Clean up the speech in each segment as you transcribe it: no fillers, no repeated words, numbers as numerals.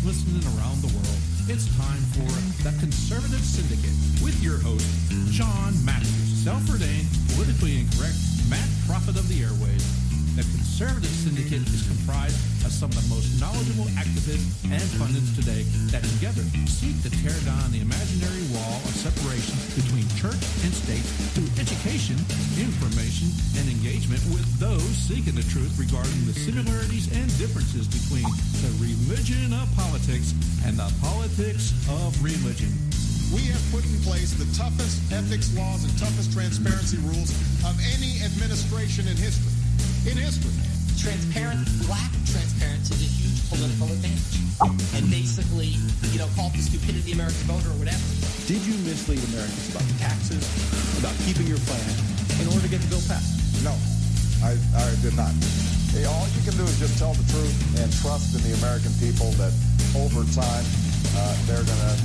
listening around the world. It's time for the Conservative Syndicate with your host, John Matthews, self-ordained, politically incorrect, mad prophet of the airwaves. The Conservative Syndicate is comprised of some of the most knowledgeable activists and pundits today that together seek to tear down the imaginary wall of separation between church and state through education, information, and engagement with those seeking the truth regarding the similarities and differences between the religion of politics and the politics of religion. We have put in place the toughest ethics laws and toughest transparency rules of any administration in history. Lack of transparency is a huge political advantage. And basically, call it the stupidity of the American voter or whatever. Did you mislead Americans about taxes, about keeping your plan, in order to get the bill passed? No, I did not. Hey, all you can do is just tell the truth and trust in the American people that over time they're going to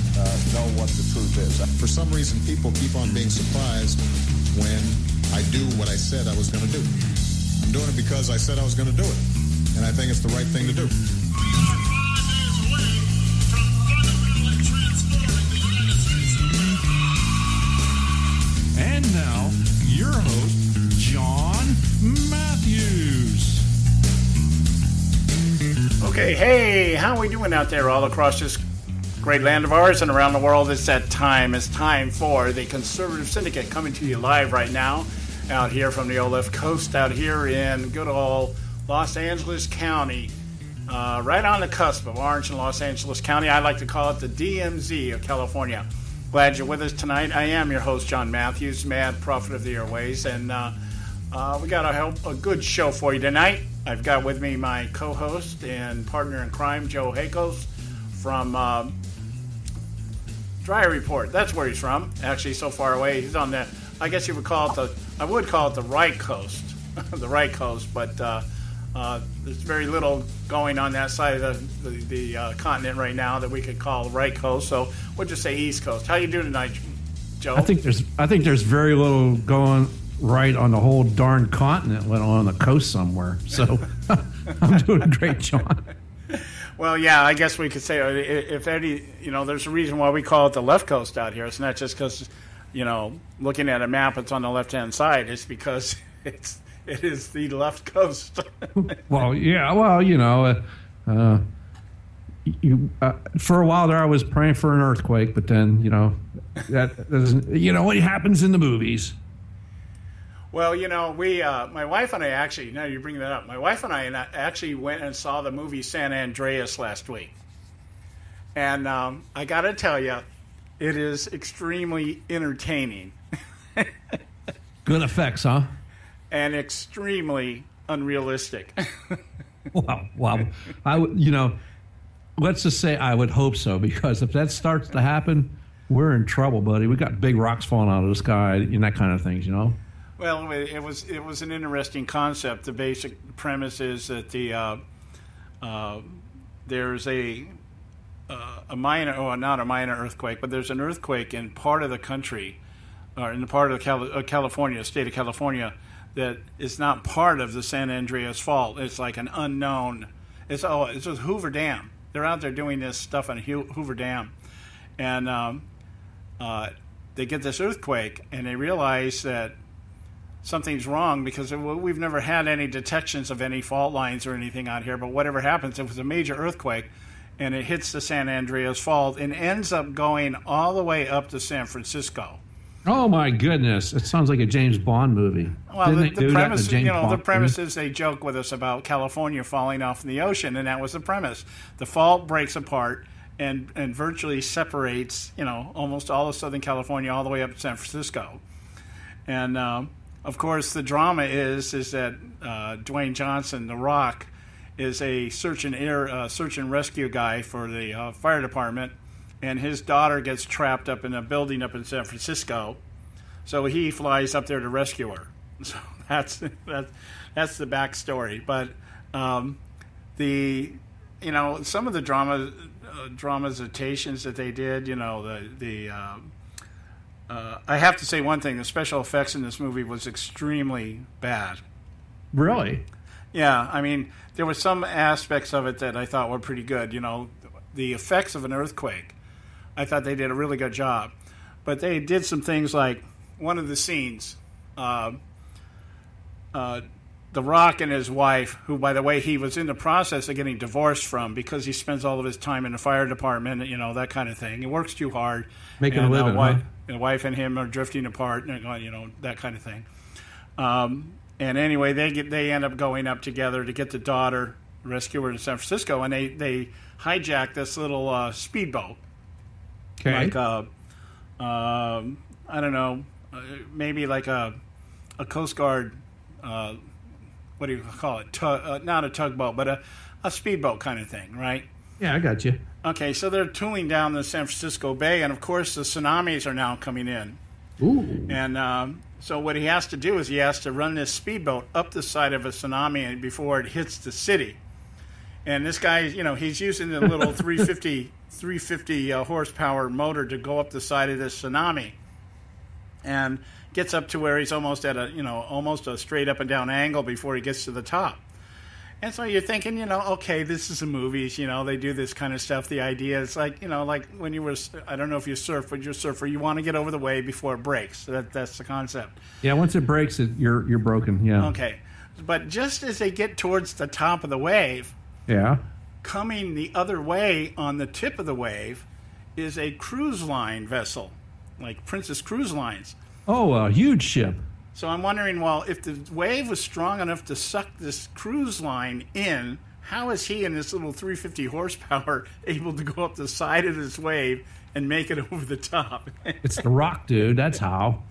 know what the truth is. For some reason, people keep on being surprised when I do what I said I was going to do. I'm doing it because I said I was going to do it, and I think it's the right thing to do. And now, your host, John Matthews. Okay, hey, how are we doing out there all across this great land of ours and around the world? It's that time. It's time for the Conservative Syndicate coming to you live right now out here from the old left coast out here in good old Los Angeles County, right on the cusp of Orange and Los Angeles County. I like to call it the DMZ of California. Glad you're with us tonight. I am your host, John Matthews, mad prophet of the airways, and we got a good show for you tonight. I've got with me my co-host and partner in crime, Joe Hakos, from Dry Report. That's where he's from. Actually, so far away. He's on the, I guess you would call it I would call it the right coast, the right coast, but there's very little going on that side of the continent right now that we could call the right coast. So we'll just say East Coast. How you doing tonight, Joe? I think there's very little going right on the whole darn continent, let alone the coast somewhere. So I'm doing great, John. Well, yeah, I guess we could say if any, there's a reason why we call it the left coast out here. It's not just because, looking at a map, it's on the left-hand side. It's because it is the left coast. Well, yeah, for a while there, I was praying for an earthquake, but then, that doesn't, what happens in the movies. Well, my wife and I actually, now you bring that up, my wife and I actually went and saw the movie San Andreas last week. And I got to tell you, it is extremely entertaining. Good effects, huh? And extremely unrealistic. Wow. Let's just say I would hope so, because if that starts to happen, we're in trouble, buddy. We got big rocks falling out of the sky and that kind of things, Well, it was an interesting concept. The basic premise is that there's a minor, not a minor earthquake, but there's an earthquake in part of the country, or in the part of California, state of California, that is not part of the San Andreas Fault. It's like an unknown. It's with Hoover Dam. They're out there doing this stuff on Hoover Dam, and they get this earthquake, and they realize that something's wrong because we've never had any detections of any fault lines or anything out here. But whatever happens, it was a major earthquake, and it hits the San Andreas Fault and ends up going all the way up to San Francisco. Oh my goodness! It sounds like a James Bond movie. Well, the premise, the premise is they joke with us about California falling off in the ocean, and that was the premise. The fault breaks apart and virtually separates, almost all of Southern California all the way up to San Francisco, and of course, the drama is that Dwayne Johnson, The Rock, is a search and rescue guy for the fire department, and his daughter gets trapped up in a building up in San Francisco, so he flies up there to rescue her. So that's the backstory. But some of the dramatizations that they did, I have to say one thing: the special effects in this movie was extremely bad. Really? Yeah, I mean, there were some aspects of it that I thought were pretty good. the effects of an earthquake. I thought they did a really good job. But they did some things like one of the scenes, The Rock and his wife, who, by the way, he was in the process of getting divorced from because he spends all of his time in the fire department, you know, that kind of thing. He works too hard. Making a living, huh? The wife and him are drifting apart, you know, that kind of thing. And anyway, they end up going up together to get the daughter, rescue her in San Francisco, and they hijack this little speedboat. Okay. Like I don't know, maybe like a Coast Guard, what do you call it? Not a tugboat, but a speedboat kind of thing, right? Yeah, I got you. Okay, so they're tooling down the San Francisco Bay, and of course the tsunamis are now coming in. Ooh. And so what he has to do is he has to run this speedboat up the side of a tsunami before it hits the city. And this guy, you know, he's using the little 350 horsepower motor to go up the side of this tsunami, and gets up to where he's almost at almost a straight up and down angle before he gets to the top. And so you're thinking, you know, okay, this is a movie, you know, they do this kind of stuff. The idea is like, you know, like when you were, I don't know if you surf, but you're a surfer, you want to get over the wave before it breaks. That's the concept. Yeah, once it breaks, you're broken. Yeah. Okay, but just as they get towards the top of the wave, yeah, coming the other way on the tip of the wave is a cruise line vessel, like Princess Cruise Lines. Oh, a huge ship. So I'm wondering, well, if the wave was strong enough to suck this cruise line in, how is he in this little 350 horsepower able to go up the side of this wave and make it over the top? It's The Rock, dude. That's how.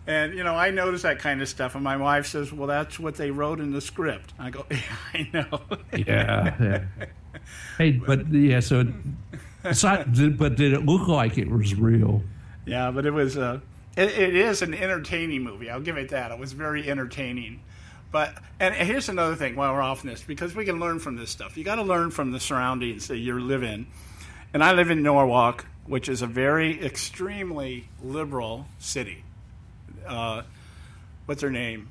And, you know, I notice that kind of stuff, and my wife says, well, that's what they wrote in the script. I go, yeah, I know. Yeah. Hey, but, yeah, so, but did it look like it was real? Yeah, but it was, it is an entertaining movie. I'll give it that. It was very entertaining. And here's another thing while we're off this, because we can learn from this stuff. You got to learn from the surroundings that you live in. And I live in Norwalk, which is a very extremely liberal city. What's her name?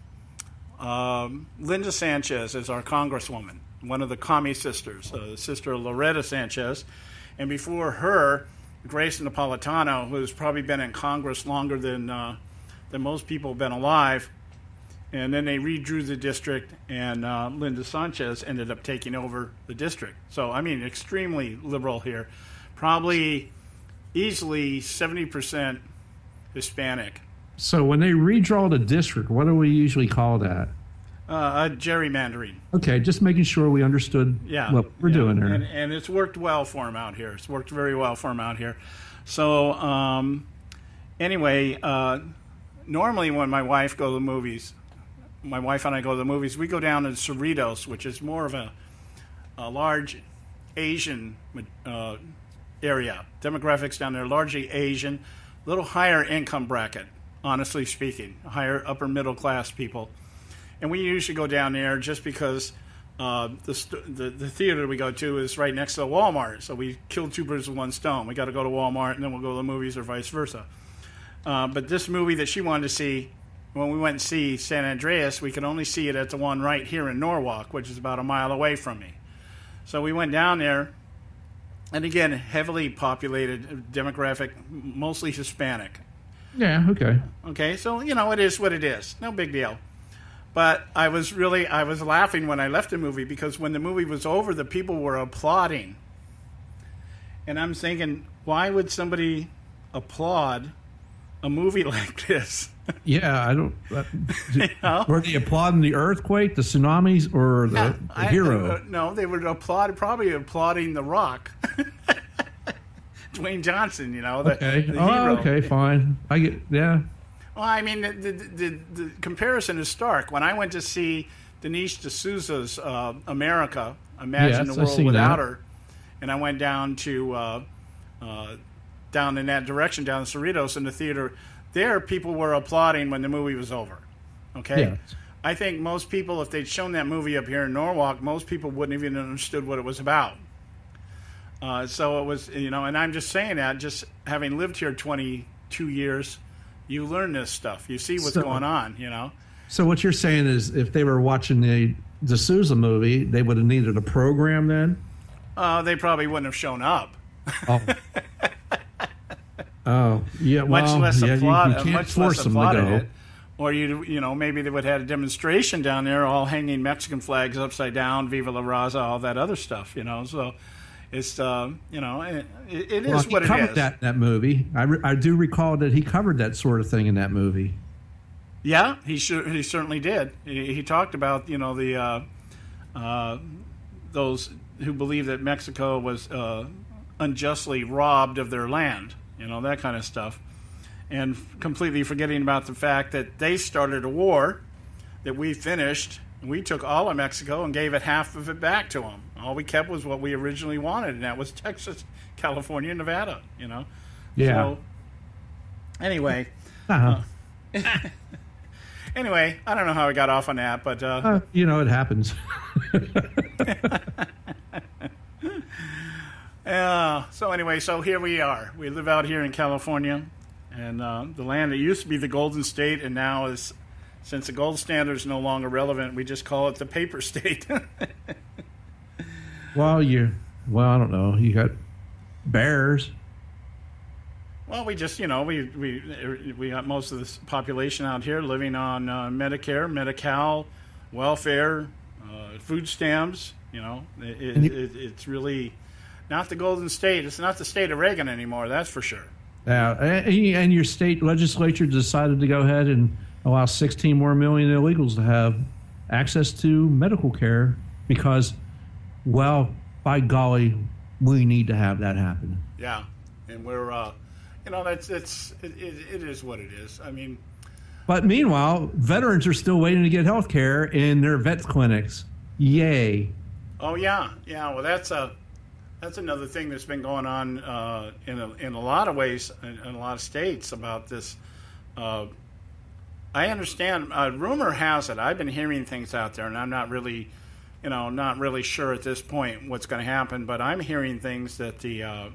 Linda Sanchez is our congresswoman, one of the commie sisters, sister Loretta Sanchez. And before her, Grace Napolitano, who's probably been in Congress longer than most people have been alive. And then they redrew the district, and Linda Sanchez ended up taking over the district. So, I mean, extremely liberal here. Probably easily 70% Hispanic. So when they redraw the district, what do we usually call that? Gerrymandering. Okay, just making sure we understood what we're doing here. And it's worked well for him out here. It's worked very well for him out here. So, anyway, normally when my wife and I go to the movies, we go down to Cerritos, which is more of a large Asian area. Demographics down there, largely Asian, a little higher income bracket, honestly speaking, higher upper middle class people. And we usually go down there just because the theater we go to is right next to the Walmart. So we kill two birds with one stone. We got to go to Walmart, and then we'll go to the movies, or vice versa. But this movie that she wanted to see, when we went and see San Andreas, we could only see it at the one right here in Norwalk, which is about a mile away from me. So we went down there, and again, heavily populated, demographic, mostly Hispanic. Yeah, okay. Okay, so, you know, it is what it is. No big deal. But I was laughing when I left the movie, because when the movie was over, the people were applauding. And I'm thinking, why would somebody applaud a movie like this? Yeah, I don't... You know? Were they applauding the earthquake, the tsunamis, or the hero? No, they were probably applauding The Rock. Dwayne Johnson, you know, the hero. Okay, fine. I get, yeah. Well, I mean, the comparison is stark. When I went to see Denise D'Souza's America, Imagine the World Without Her, and I went down to down in that direction, down in Cerritos in the theater, there people were applauding when the movie was over. Okay? Yeah. I think most people, if they'd shown that movie up here in Norwalk, most people wouldn't have even understood what it was about. So it was, you know, and I'm just saying that, just having lived here 22 years, you learn this stuff. You see what's going on, you know. So what you're saying is, if they were watching the D'Souza movie, they would have needed a program then? They probably wouldn't have shown up. Oh. Oh, yeah. Well, much less a plot. You can't much force less a them plot to in go. it. Or maybe they would have had a demonstration down there, all hanging Mexican flags upside down, "Viva la Raza," all that other stuff. So it's it is what it is. He covered that movie. I do recall that he covered that sort of thing in that movie. Yeah, he certainly did. He talked about the those who believe that Mexico was unjustly robbed of their land, that kind of stuff, and completely forgetting about the fact that they started a war that we finished. We took all of Mexico and gave it half of it back to them. All we kept was what we originally wanted, and that was Texas, California, Nevada. Yeah. So, anyway. Anyway, I don't know how I got off on that, but it happens. So here we are. We live out here in California, and the land that used to be the Golden State, and now is, since the gold standard is no longer relevant, we just call it the paper state. Well, I don't know. You got bears. Well, we just, we got most of this population out here living on Medicare, Medi-Cal, welfare, food stamps. It's really not the Golden State. It's not the state of Reagan anymore, that's for sure. Yeah, and your state legislature decided to go ahead and allow 16 more million illegals to have access to medical care because, well, by golly, we need to have that happen. Yeah, and we're... it is what it is. I mean, but meanwhile, veterans are still waiting to get health care in their vet clinics. Yay! Oh yeah. Well, that's another thing that's been going on in a lot of ways in a lot of states about this. I understand. Rumor has it. I've been hearing things out there, and I'm not really sure at this point what's going to happen. But I'm hearing things that the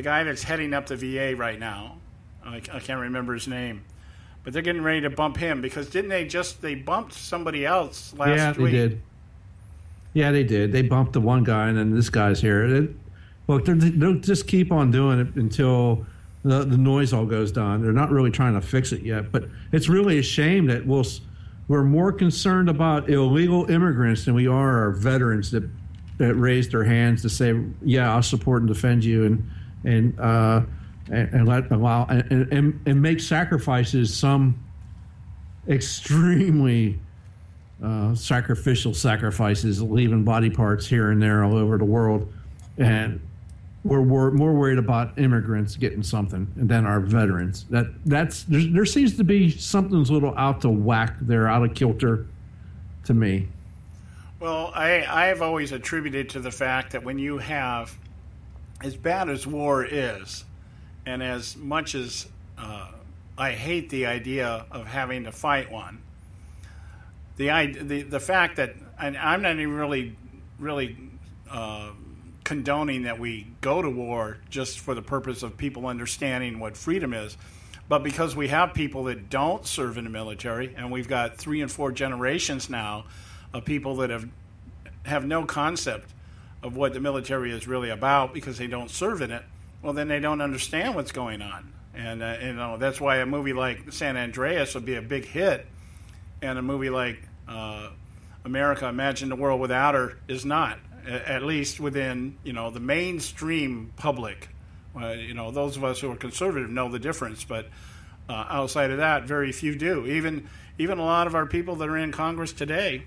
guy that's heading up the VA right now, I can't remember his name, but they're getting ready to bump him because they bumped somebody else last week? Yeah, they did. Yeah, they did. They bumped the one guy, and then this guy's here. They'll just keep on doing it until the noise all goes down. They're not really trying to fix it yet, but it's really a shame that we're more concerned about illegal immigrants than we are our veterans that raised their hands to say, yeah, I'll support and defend you, and make sacrifices, some extremely sacrificial sacrifices, leaving body parts here and there all over the world, and we're more worried about immigrants getting something than our veterans. There seems to be something's a little out to whack there, out of kilter, to me. Well, I have always attributed to the fact that when you have, as bad as war is, and as much as I hate the idea of having to fight one, the fact that, and I'm not even really condoning that we go to war just for the purpose of people understanding what freedom is, but because we have people that don't serve in the military, and we've got 3 and 4 generations now of people that have no concept of what the military is really about because they don't serve in it, well, then they don't understand what's going on. And that's why a movie like San Andreas would be a big hit, and a movie like America, Imagine the World Without Her is not, at least within the mainstream public. Those of us who are conservative know the difference, but outside of that, very few do. Even a lot of our people that are in Congress today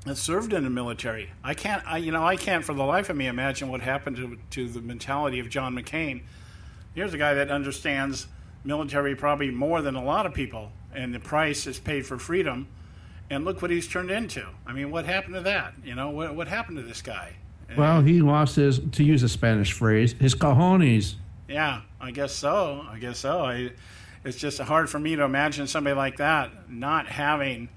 that served in the military. I can't for the life of me imagine what happened to the mentality of John McCain. Here's a guy that understands military probably more than a lot of people, and the price is paid for freedom. And look what he's turned into. I mean, what happened to that? What happened to this guy? Well, he lost his, to use a Spanish phrase, his cojones. Yeah, I guess so. It's just hard for me to imagine somebody like that not having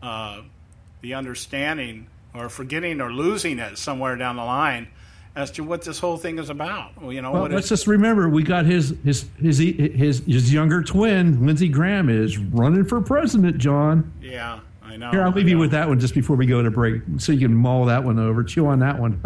the understanding, or forgetting or losing it somewhere down the line as to what this whole thing is about. Let's just remember, we got his younger twin, Lindsey Graham, is running for president, John. Yeah, I know. Here, I'll leave you with that one just before we go to break, so you can mull that one over, chew on that one.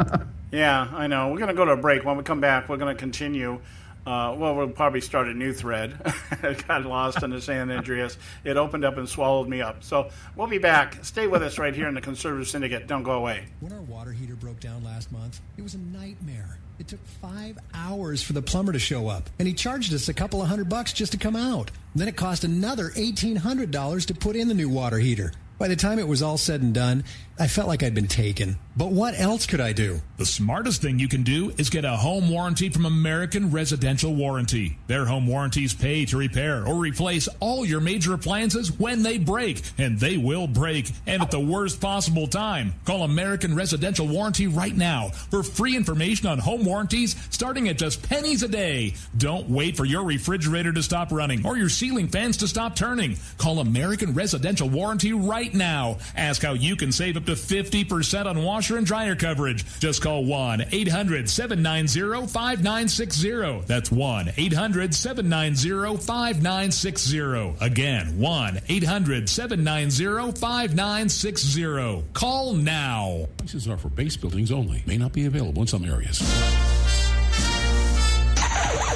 Yeah, I know. We're going to go to a break. When we come back, we're going to continue. We'll probably start a new thread. It got lost in the San Andreas. It opened up and swallowed me up. So we'll be back. Stay with us right here in the Conservative Syndicate. Don't go away. When our water heater broke down last month, it was a nightmare. It took 5 hours for the plumber to show up, and he charged us a couple of $100 just to come out. And then it cost another $1,800 to put in the new water heater. By the time it was all said and done, I felt like I'd been taken. But what else could I do? The smartest thing you can do is get a home warranty from American Residential Warranty. Their home warranties pay to repair or replace all your major appliances when they break, and they will break, and at the worst possible time. Call American Residential Warranty right now for free information on home warranties starting at just pennies a day. Don't wait for your refrigerator to stop running or your ceiling fans to stop turning. Call American Residential Warranty right now. Ask how you can save up to 50% on washer and dryer coverage. Just call 1-800-790-5960. That's 1-800-790-5960. Again, 1-800-790-5960. Call now. Prices are for base buildings only. May not be available in some areas.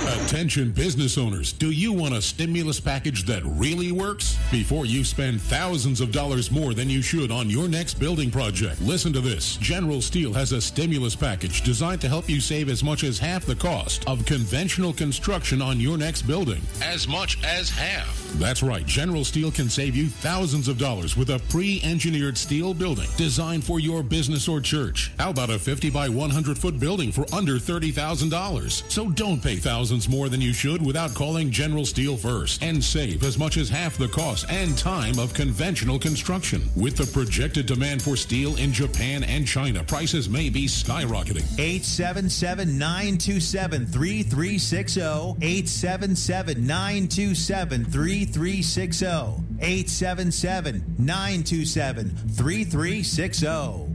Attention business owners, do you want a stimulus package that really works? Before you spend thousands of dollars more than you should on your next building project, listen to this. General Steel has a stimulus package designed to help you save as much as half the cost of conventional construction on your next building. As much as half. That's right, General Steel can save you thousands of dollars with a pre-engineered steel building designed for your business or church. How about a 50 by 100 foot building for under $30,000? So don't pay thousands more than you should without calling General Steel first and save as much as half the cost and time of conventional construction. With the projected demand for steel in Japan and China, prices may be skyrocketing. 877-927-3360. 877-927-3360. 877-927-3360.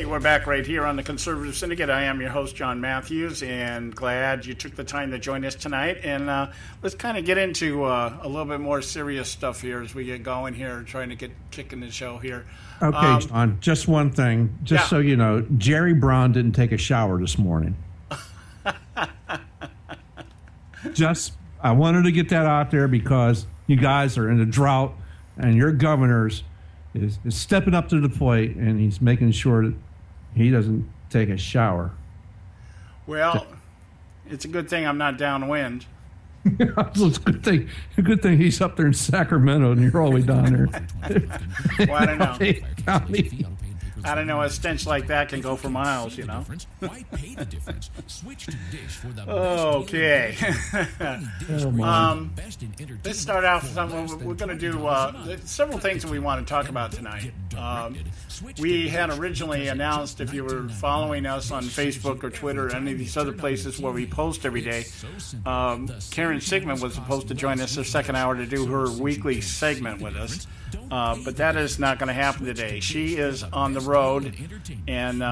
We're back right here on the Conservative Syndicate. I am your host, John Matthews, and glad you took the time to join us tonight. And let's kind of get into a little bit more serious stuff here as we get going here, trying to get kicking the show here. Okay, John, just one thing. So you know, Jerry Brown didn't take a shower this morning. I wanted to get that out there because you guys are in a drought, and your governor's is stepping up to the plate, and he's making sure that he doesn't take a shower. Well, it's a good thing I'm not downwind. It's a good thing he's up there in Sacramento and you're all the way down there. Well, I don't know. I don't know. A stench like that can go for miles, you know. Okay. Let's start off with something. We're going to do several things that we want to talk about tonight. We had originally announced, if you were following us on Facebook or Twitter or any of these other places where we post every day, Karen Sigmund was supposed to join us the second hour to do her weekly segment with us. But that is not going to happen today. She is on the road and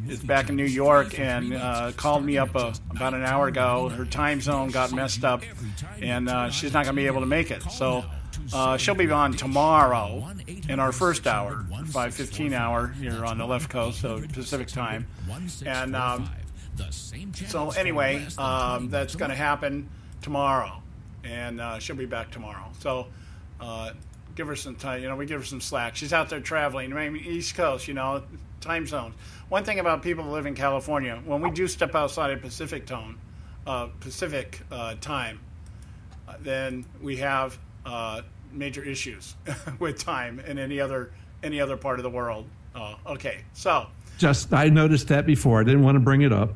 is back in New York and called me up about an hour ago. Her time zone got messed up, and she's not going to be able to make it. So she'll be on tomorrow in our first hour, 5:15 hour here on the left coast, so Pacific time. And so anyway, that's going to happen tomorrow, and she'll be back tomorrow. So give her some time. We give her some slack. She's out there traveling, maybe East Coast, time zones. One thing about people who live in California, when we do step outside of Pacific time, then we have major issues with time in any other part of the world. Okay, so I noticed that before. I didn't want to bring it up.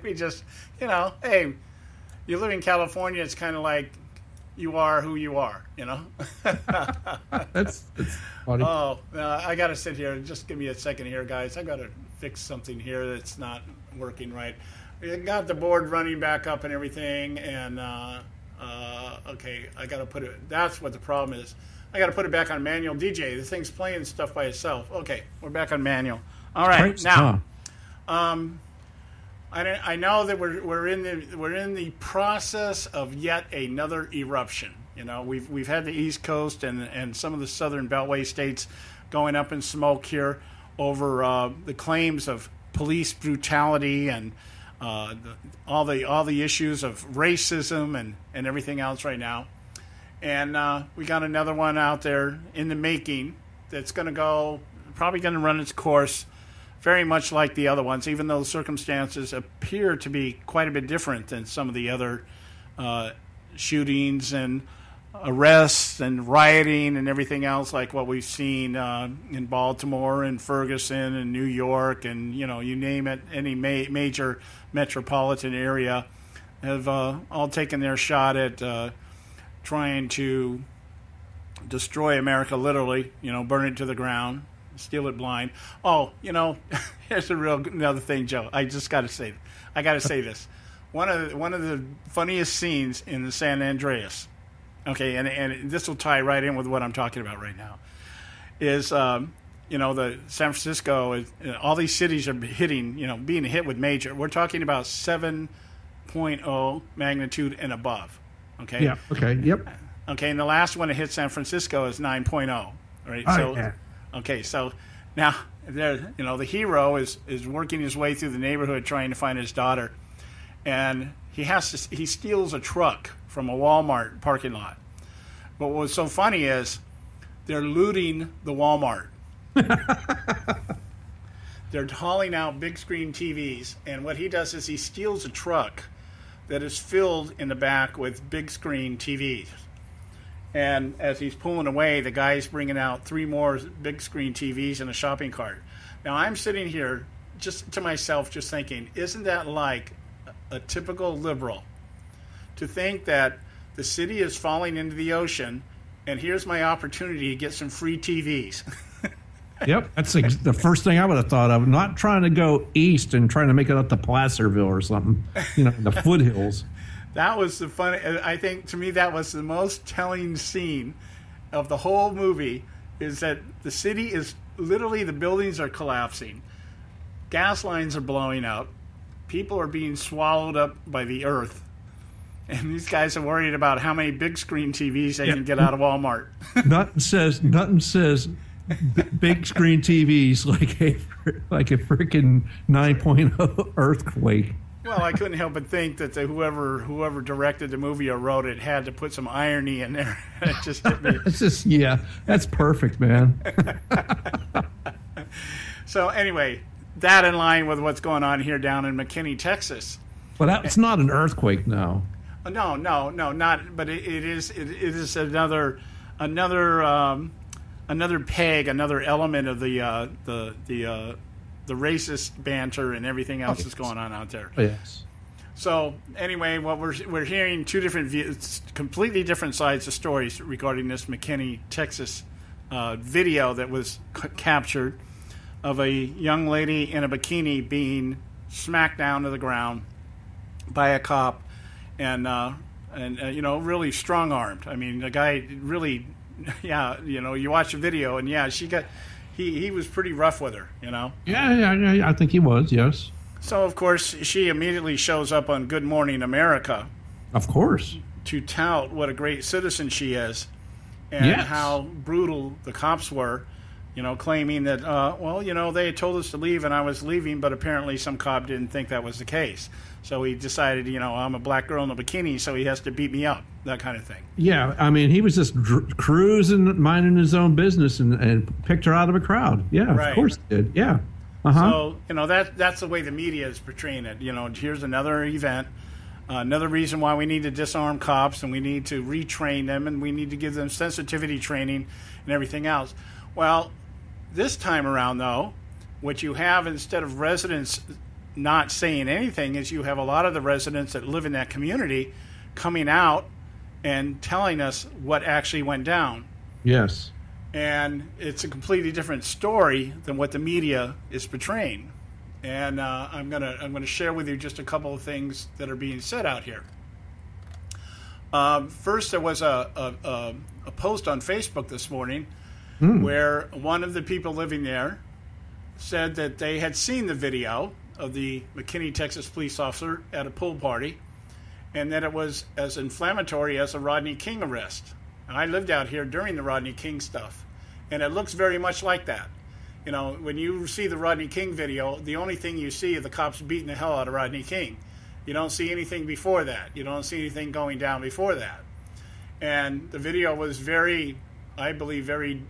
We just, hey, you live in California. It's kind of like you are who you are, That's funny. Oh, I got to sit here. Just give me a second here, guys. I got to fix something here that's not working right. We got the board running back up and everything, and okay, I got to put it. That's what the problem is. I got to put it back on manual. DJ, the thing's playing stuff by itself. Okay, we're back on manual. All right, now, I I know that we're in the process of yet another eruption. We've had the East Coast and some of the southern Beltway states going up in smoke here over the claims of police brutality and all the issues of racism and everything else right now. And we got another one out there in the making that's probably going to run its course very much like the other ones, even though the circumstances appear to be quite a bit different than some of the other shootings and arrests and rioting and everything else like what we've seen in Baltimore and Ferguson and New York and, you name it, any major metropolitan area have all taken their shot at trying to destroy America, literally, burn it to the ground, steal it blind. Oh, here's another thing, Joe. I just got to say, this. One of the funniest scenes in the San Andreas, okay, and this will tie right in with what I'm talking about right now, is the San Francisco. All these cities are being hit with major. We're talking about 7.0 magnitude and above. Okay. Yeah. Okay. Yep. Okay, and the last one that hit San Francisco is 9.0. Right. Yeah. Okay, so now the hero is working his way through the neighborhood trying to find his daughter, and he steals a truck from a Walmart parking lot. But what's so funny is they're looting the Walmart. They're hauling out big screen TVs, and what he does is he steals a truck that is filled in the back with big screen TVs. And as he's pulling away, the guy's bringing out 3 more big screen TVs in a shopping cart. Now, I'm sitting here just to myself just thinking, isn't that like a typical liberal? To think that the city is falling into the ocean, and here's my opportunity to get some free TVs. Yep, that's the first thing I would have thought of. Not trying to go east and trying to make it up to Placerville or something, in the foothills. That was the funny. I think to me that was the most telling scene of the whole movie. Is that the city is literally, the buildings are collapsing, gas lines are blowing up, people are being swallowed up by the earth, and these guys are worried about how many big screen TVs they can get out of Walmart. Nothing says big screen TVs like a freaking 9.0 earthquake. Well, I couldn't help but think that whoever directed the movie or wrote it had to put some irony in there. It just hit me. That's perfect, man. So anyway, that in line with what's going on here down in McKinney, Texas. Well, that's not an earthquake, no. No, not. But it is another peg, another element of the racist banter and everything else that's going on out there. Yes. So anyway, what we're hearing two different views, completely different sides of stories regarding this McKinney, Texas video that was captured of a young lady in a bikini being smacked down to the ground by a cop, and really strong armed. I mean, the guy really, you watch the video and he was pretty rough with her, Yeah, I think he was, yes. So, of course, she immediately shows up on Good Morning America. Of course. To tout what a great citizen she is and how brutal the cops were, claiming that, they had told us to leave and I was leaving, but apparently some cop didn't think that was the case. So he decided, I'm a black girl in a bikini, so he has to beat me up, that kind of thing. Yeah, I mean, he was just cruising, minding his own business and picked her out of a crowd. Yeah, right. Of course he did. Yeah. So, that's the way the media is portraying it. Here's another event, another reason why we need to disarm cops and we need to retrain them and we need to give them sensitivity training and everything else. Well, this time around, though, what you have instead of residents not saying anything is you have a lot of the residents that live in that community coming out and telling us what actually went down. Yes. And it's a completely different story than what the media is portraying. And I'm gonna share with you just a couple of things that are being said out here. First, there was a post on Facebook this morning where one of the people living there said that they had seen the video of the McKinney, Texas police officer at a pool party, and that it was as inflammatory as a Rodney King arrest. And I lived out here during the Rodney King stuff, and it looks very much like that. You know, when you see the Rodney King video, the only thing you see is the cops beating the hell out of Rodney King. You don't see anything before that. You don't see anything going down before that. And the video was very, I believe, very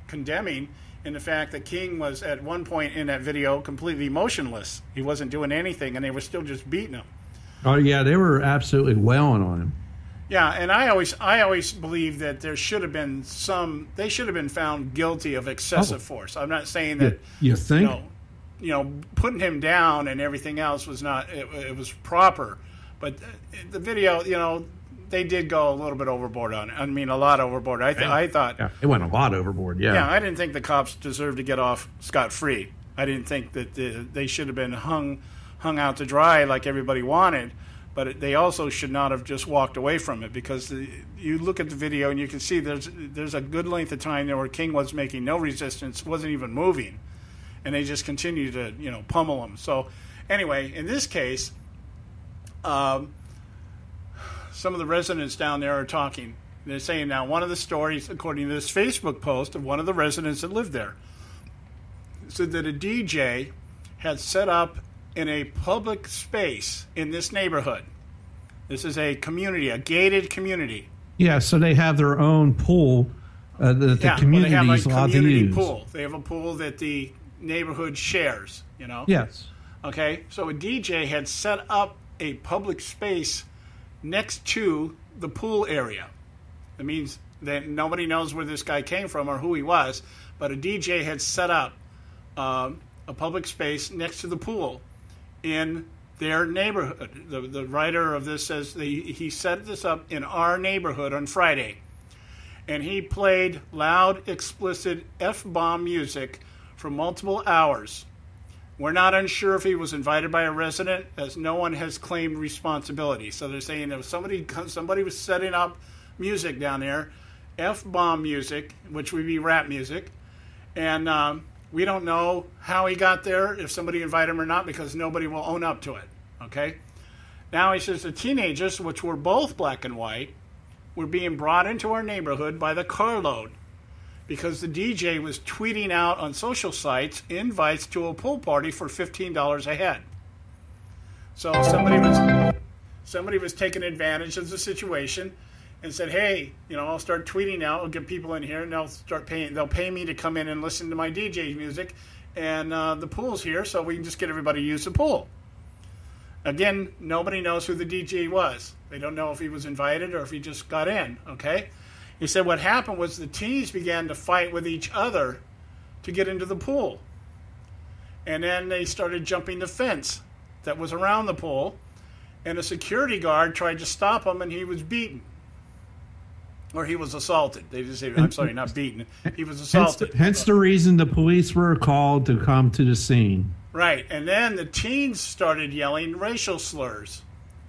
condemning in the fact that King was at one point in that video completely motionless. He wasn't doing anything, and they were still just beating him. Oh yeah, they were absolutely wailing on him. Yeah, and I always believe that there should have been they should have been found guilty of excessive force. I'm not saying that you think putting him down and everything else was not it was proper, but the video, they did go a little bit overboard on it. I mean, a lot overboard. I thought it went a lot overboard. Yeah. Yeah, I didn't think the cops deserved to get off scot-free. I didn't think that they should have been hung out to dry like everybody wanted. But they also should not have just walked away from it, because you look at the video and you can see there's a good length of time there where King was making no resistance, wasn't even moving, and they just continued to pummel him. So anyway, in this case, some of the residents down there are talking. They're saying now one of the stories, according to this Facebook post of one of the residents that lived there, said that a DJ had set up in a public space in this neighborhood. This is a community, a gated community. Yeah, so they have their own pool that the community is allowed to use. Pool. They have a pool that the neighborhood shares, Yes. Okay, so a DJ had set up a public space next to the pool area. That means that nobody knows where this guy came from or who he was, but a DJ had set up a public space next to the pool in their neighborhood. The writer of this says he set this up in our neighborhood on Friday, and he played loud, explicit F-bomb music for multiple hours. We're not unsure if he was invited by a resident, as no one has claimed responsibility. So they're saying that somebody was setting up music down there, F-bomb music, which would be rap music, and we don't know how he got there, if somebody invited him or not, because nobody will own up to it, okay? Now he says the teenagers, which were both black and white, were being brought into our neighborhood by the carload because the DJ was tweeting out on social sites invites to a pool party for $15 a head. So somebody was taking advantage of the situation and said, hey, I'll start tweeting out, I'll get people in here, and they'll pay me to come in and listen to my DJ music, and the pool's here, so we can just get everybody to use the pool. Again, nobody knows who the DJ was. They don't know if he was invited or if he just got in, okay? He said what happened was the teens began to fight with each other to get into the pool. And then they started jumping the fence that was around the pool, and a security guard tried to stop him, and he was beaten. Or he was assaulted. They just say, I'm sorry, not beaten. He was assaulted. Hence the reason the police were called to come to the scene. Right. And then the teens started yelling racial slurs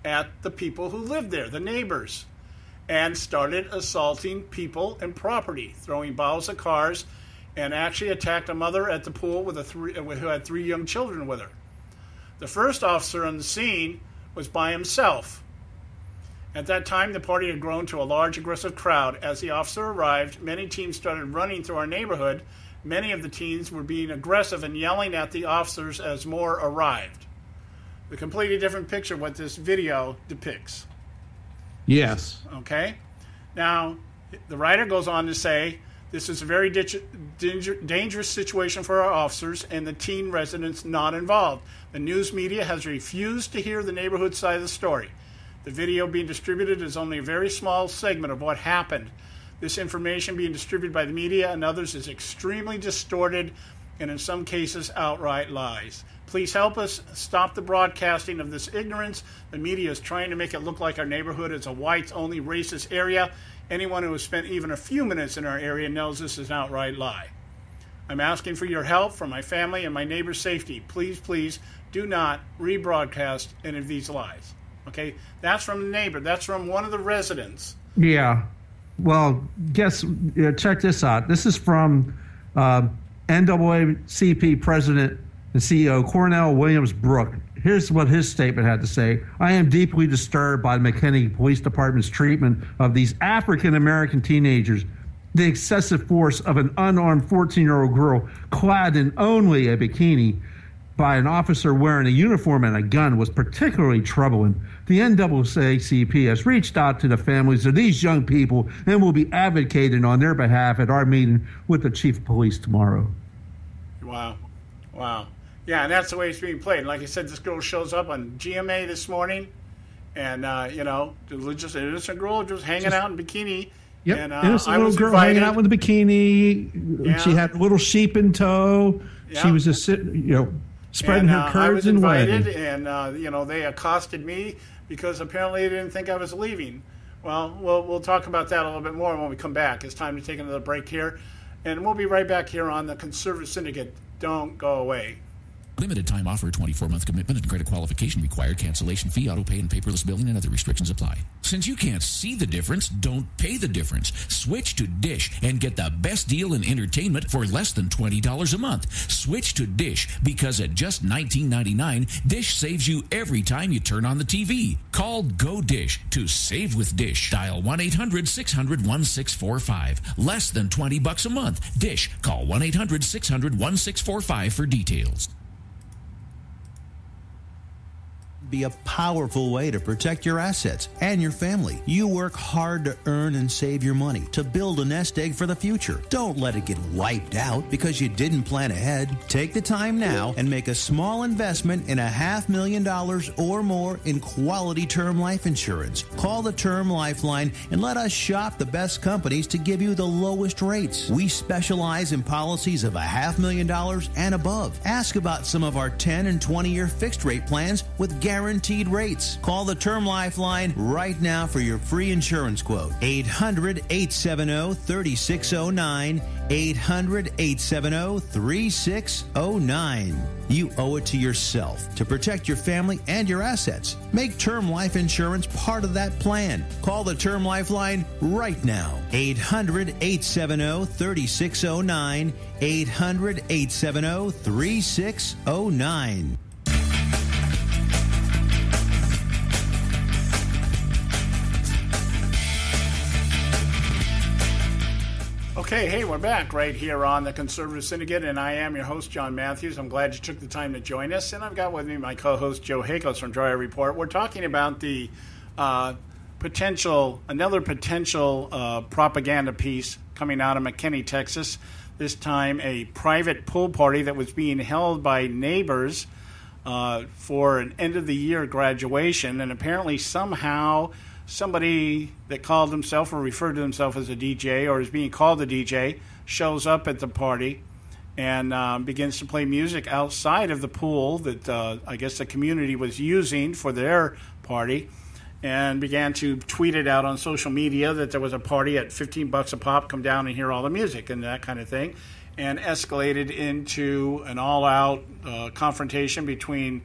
at the people who lived there, the neighbors, and started assaulting people and property, throwing bottles at cars, and actually attacked a mother at the pool who had 3 young children with her. The first officer on the scene was by himself. At that time, the party had grown to a large, aggressive crowd. As the officer arrived, many teens started running through our neighborhood. Many of the teens were being aggressive and yelling at the officers as more arrived. A completely different picture of what this video depicts. Yes. Okay? Now, the writer goes on to say, this is a very dangerous situation for our officers and the teen residents not involved. The news media has refused to hear the neighborhood side of the story. The video being distributed is only a very small segment of what happened. This information being distributed by the media and others is extremely distorted and in some cases outright lies. Please help us stop the broadcasting of this ignorance. The media is trying to make it look like our neighborhood is a whites-only racist area. Anyone who has spent even a few minutes in our area knows this is an outright lie. I'm asking for your help for my family and my neighbor's safety. Please, please do not rebroadcast any of these lies. Okay, that's from the neighbor. That's from one of the residents. Yeah. Well, check this out. This is from NAACP President and CEO Cornell Williams Brooke. Here's what his statement had to say. I am deeply disturbed by the McKinney Police Department's treatment of these African-American teenagers. The excessive force of an unarmed 14-year-old girl clad in only a bikini by an officer wearing a uniform and a gun was particularly troubling. The NAACP has reached out to the families of these young people and will be advocating on their behalf at our meeting with the chief of police tomorrow. Wow. Yeah, and that's the way it's being played. Like I said, this girl shows up on GMA this morning, and, just an innocent girl just hanging out in bikini. Yep, and innocent little girl hanging out with a bikini. Yeah. She had a little sheep in tow. Yeah. She was just sitting, spreading her curves and wagging. I was invited, and, they accosted me because apparently they didn't think I was leaving. Well, we'll talk about that a little bit more when we come back. It's time to take another break here, and we'll be right back here on the Conservative Syndicate. Don't go away. Limited time offer, 24-month commitment and credit qualification required. Cancellation fee, auto pay, and paperless billing and other restrictions apply. Since you can't see the difference, don't pay the difference. Switch to Dish and get the best deal in entertainment for less than $20 a month. Switch to Dish because at just $19.99, Dish saves you every time you turn on the TV. Call Go Dish to save with Dish. Dial 1-800-600-1645. Less than $20 a month. Dish. Call 1-800-600-1645 for details. Be a powerful way to protect your assets and your family. You work hard to earn and save your money to build a nest egg for the future. Don't let it get wiped out because you didn't plan ahead. Take the time now and make a small investment in $500,000 or more in quality term life insurance. Call the Term Lifeline and let us shop the best companies to give you the lowest rates. We specialize in policies of $500,000 and above. Ask about some of our 10 and 20-year fixed rate plans with guaranteed rates. Call the Term Lifeline right now for your free insurance quote. 800-870-3609. 800-870-3609. You owe it to yourself to protect your family and your assets. Make term life insurance part of that plan. Call the Term Lifeline right now. 800-870-3609. 800-870-3609. Okay, hey, we're back right here on the Conservative Syndicate, and I am your host, John Matthews. I'm glad you took the time to join us, and I've got with me my co-host, Joe Hakos from Dryer Report. We're talking about the another potential propaganda piece coming out of McKinney, Texas. This time a private pool party that was being held by neighbors for an end-of-the-year graduation, and apparently somehow somebody that called himself or referred to himself as a DJ or is being called a DJ shows up at the party and begins to play music outside of the pool that I guess the community was using for their party, and began to tweet it out on social media that there was a party at $15 a pop, come down and hear all the music and that kind of thing, and escalated into an all-out confrontation between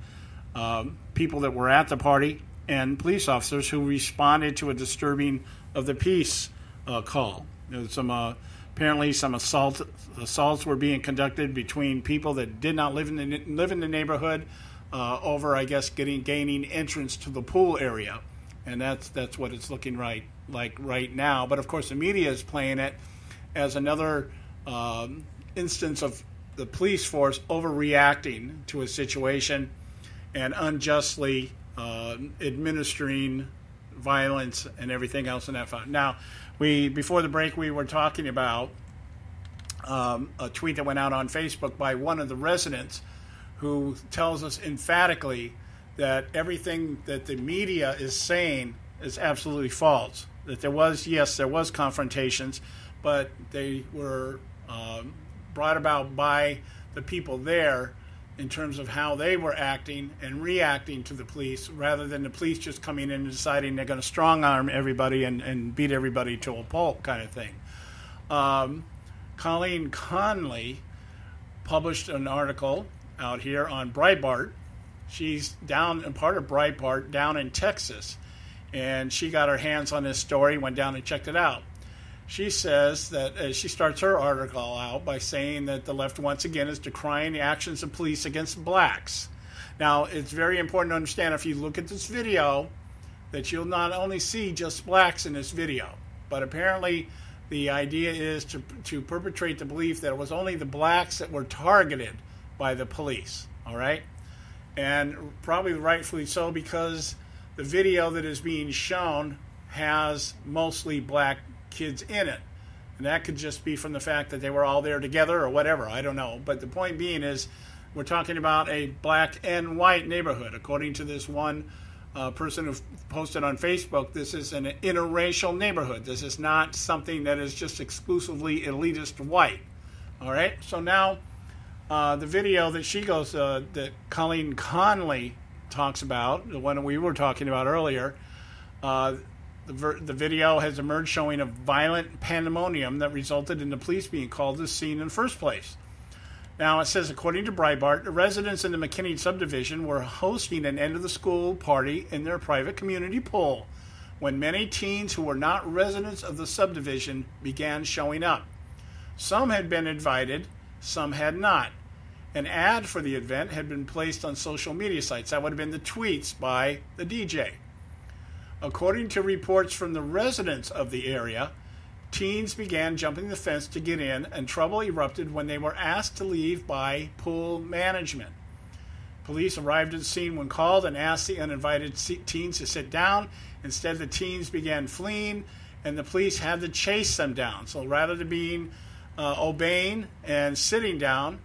people that were at the party and police officers who responded to a disturbing of the peace call. There was apparently some assaults were being conducted between people that did not live in the neighborhood over, I guess, gaining entrance to the pool area, and that's what it's looking like right now. But of course, the media is playing it as another instance of the police force overreacting to a situation and unjustly administering violence and everything else in that front. Now, before the break, we were talking about a tweet that went out on Facebook by one of the residents who tells us emphatically that everything that the media is saying is absolutely false. That there was confrontations, but they were brought about by the people there in terms of how they were acting and reacting to the police, rather than the police just coming in and deciding they're going to strong-arm everybody and beat everybody to a pulp kind of thing. Colleen Conley published an article out here on Breitbart. She's part of Breitbart down in Texas, and she got her hands on this story, went down and checked it out. she says that she starts her article out by saying that the left once again is decrying the actions of police against blacks. Now, it's very important to understand if you look at this video that you'll not only see just blacks in this video, but apparently the idea is to perpetrate the belief that it was only the blacks that were targeted by the police, all right? And probably rightfully so, because the video that is being shown has mostly black kids in it. And that could just be from the fact that they were all there together or whatever, I don't know. But the point being is we're talking about a black and white neighborhood. According to this one person who posted on Facebook, this is an interracial neighborhood. This is not something that is just exclusively elitist white. All right? So now the video that she goes, that Colleen Conley talks about, the one we were talking about earlier, the video has emerged showing a violent pandemonium that resulted in the police being called to the scene in the first place. Now, it says, according to Breitbart, the residents in the McKinney subdivision were hosting an end-of-the-school party in their private community pool when many teens who were not residents of the subdivision began showing up. Some had been invited, some had not. An ad for the event had been placed on social media sites. That would have been the tweets by the DJ. According to reports from the residents of the area, teens began jumping the fence to get in, and trouble erupted when they were asked to leave by pool management. Police arrived at the scene when called and asked the uninvited teens to sit down. Instead, the teens began fleeing, and the police had to chase them down. So rather than being obeying and sitting down,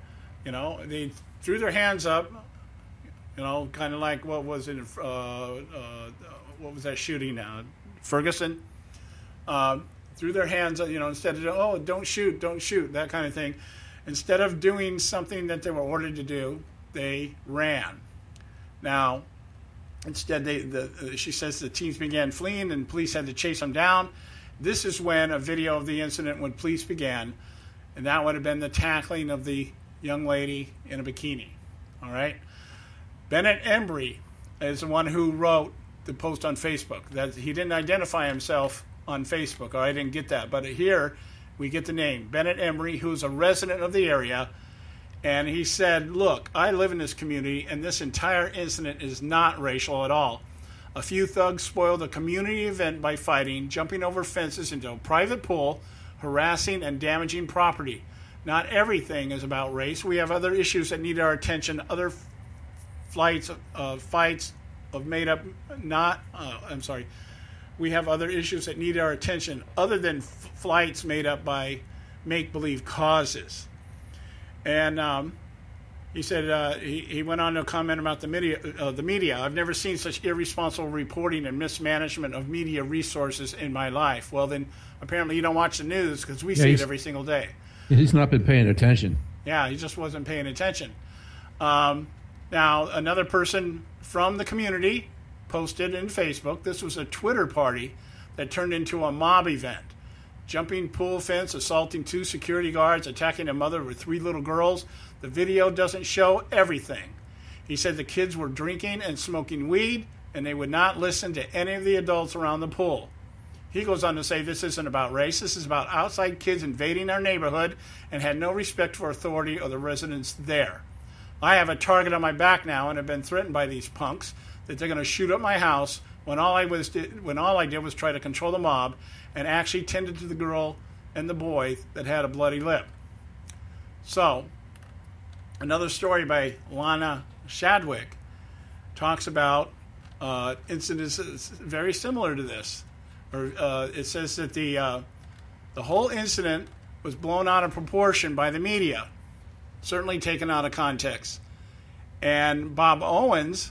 they threw their hands up, kind of like what was it? What was that shooting now? Ferguson? Threw their hands up, instead of, don't shoot, that kind of thing. Instead of doing something that they were ordered to do, they ran. Now, instead, she says the teens began fleeing and police had to chase them down. This is when a video of the incident when police began, and that would have been the tackling of the young lady in a bikini. All right? Bennett Embry is the one who wrote the post on Facebook. That he didn't identify himself on Facebook, or I didn't get that. But here we get the name, Bennett Embry, who's a resident of the area, and he said, look, I live in this community, and this entire incident is not racial at all. A few thugs spoiled a community event by fighting, jumping over fences into a private pool, harassing and damaging property. Not everything is about race. We have other issues that need our attention, other fights of made up, we have other issues that need our attention other than flights made up by make-believe causes. And he said, he went on to comment about the media. I've never seen such irresponsible reporting and mismanagement of media resources in my life. Well, then apparently you don't watch the news, because we see it every single day. He's not been paying attention. Yeah, he just wasn't paying attention. Now, another person from the community posted in Facebook, this was a Twitter party that turned into a mob event. Jumping pool fence, assaulting 2 security guards, attacking a mother with 3 little girls. The video doesn't show everything. He said the kids were drinking and smoking weed, and they would not listen to any of the adults around the pool. He goes on to say this isn't about race. This is about outside kids invading our neighborhood and had no respect for authority or the residents there. I have a target on my back now and have been threatened by these punks that they're going to shoot up my house when all I did was try to control the mob and actually tended to the girl and the boy that had a bloody lip. So, another story by Lana Shadwick talks about incidents very similar to this. It says that the whole incident was blown out of proportion by the media, certainly taken out of context. And Bob Owens,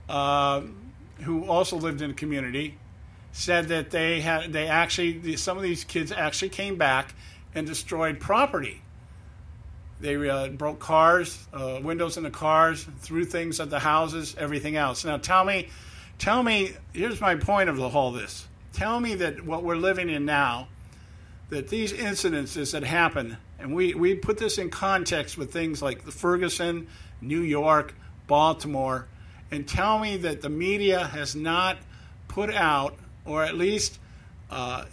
who also lived in the community, said that some of these kids actually came back and destroyed property. They broke cars, windows in the cars, threw things at the houses, everything else. Now tell me, here's my point of all this. Tell me that what we're living in now, that these incidences that happen, and we put this in context with things like the Ferguson, New York, Baltimore, and tell me that the media has not put out, or at least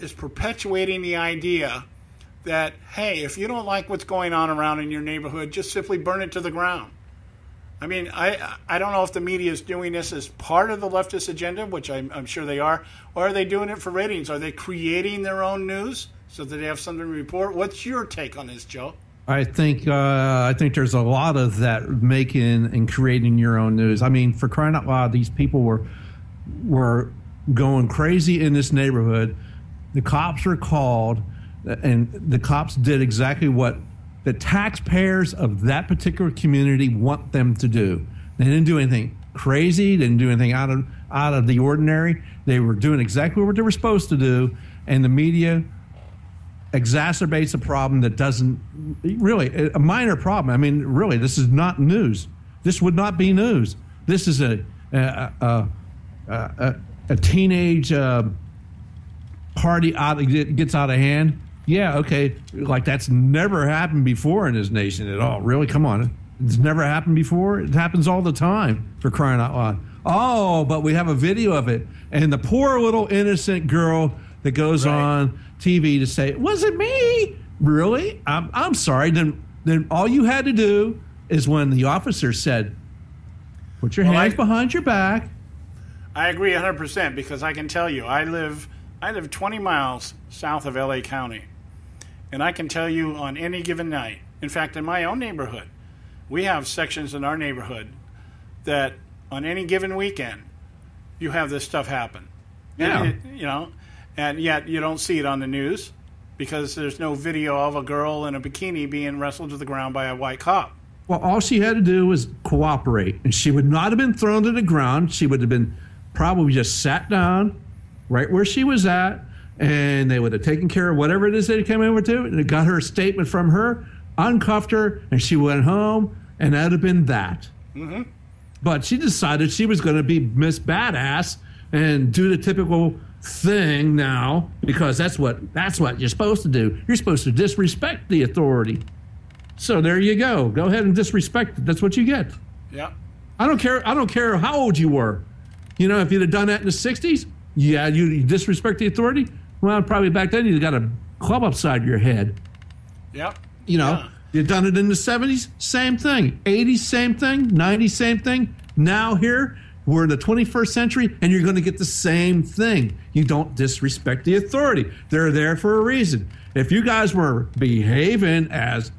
is perpetuating the idea that, hey, if you don't like what's going on around in your neighborhood, just simply burn it to the ground. I mean, I don't know if the media is doing this as part of the leftist agenda, which I'm sure they are, or are they doing it for ratings? Are they creating their own news so that they have something to report? What's your take on this, Joe? I think there's a lot of that, making and creating your own news. I mean, for crying out loud, these people were going crazy in this neighborhood. The cops were called, and the cops did exactly what the taxpayers of that particular community want them to do. They didn't do anything crazy. They didn't do anything out of the ordinary. They were doing exactly what they were supposed to do, and the media exacerbates a problem that doesn't really, a minor problem. I mean, really, this is not news. This would not be news. This is a teenage party gets out of hand. Yeah, okay, like that's never happened before in this nation at all. Really, come on. It's never happened before. It happens all the time, for crying out loud. Oh, but we have a video of it. And the poor little innocent girl that goes on TV to say, was it me? Really? I'm sorry. Then all you had to do is when the officer said, put your hands behind your back. I agree 100% because I can tell you, I live 20 miles south of LA County. And I can tell you on any given night, in fact, in my own neighborhood, we have sections in our neighborhood that on any given weekend, you have this stuff happen. Yeah. And yet you don't see it on the news because there's no video of a girl in a bikini being wrestled to the ground by a white cop. Well, all she had to do was cooperate, and she would not have been thrown to the ground. She would have been probably just sat down right where she was at, and they would have taken care of whatever it is they came over to, and they got her statement from her, uncuffed her, and she went home, and that would have been that. Mm-hmm. But she decided she was going to be Miss Badass and do the typical thing now, because that's what you're supposed to do. You're supposed to disrespect the authority. So there you go. Go ahead and disrespect it. That's what you get. Yeah. I don't care how old you were. If you'd have done that in the 60s, yeah, you disrespect the authority. Well, probably back then you'd got a club upside your head. Yep. You've done it in the 70s, same thing. 80s, same thing. 90s, same thing. Now here, we're in the 21st century, and you're going to get the same thing. You don't disrespect the authority. They're there for a reason. If you guys were behaving as,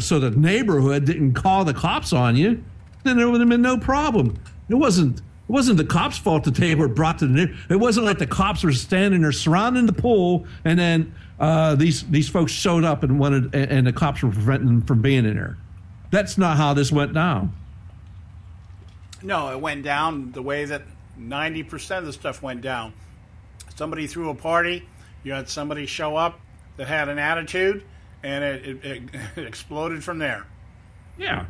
so the neighborhood didn't call the cops on you, then there would have been no problem. It wasn't the cops' fault that they were brought to the neighborhood. It wasn't like the cops were standing there surrounding the pool, and then these folks showed up and the cops were preventing them from being in there. That's not how this went down. No, it went down the way that 90% of the stuff went down. Somebody threw a party, you had somebody show up that had an attitude, and it exploded from there. Yeah.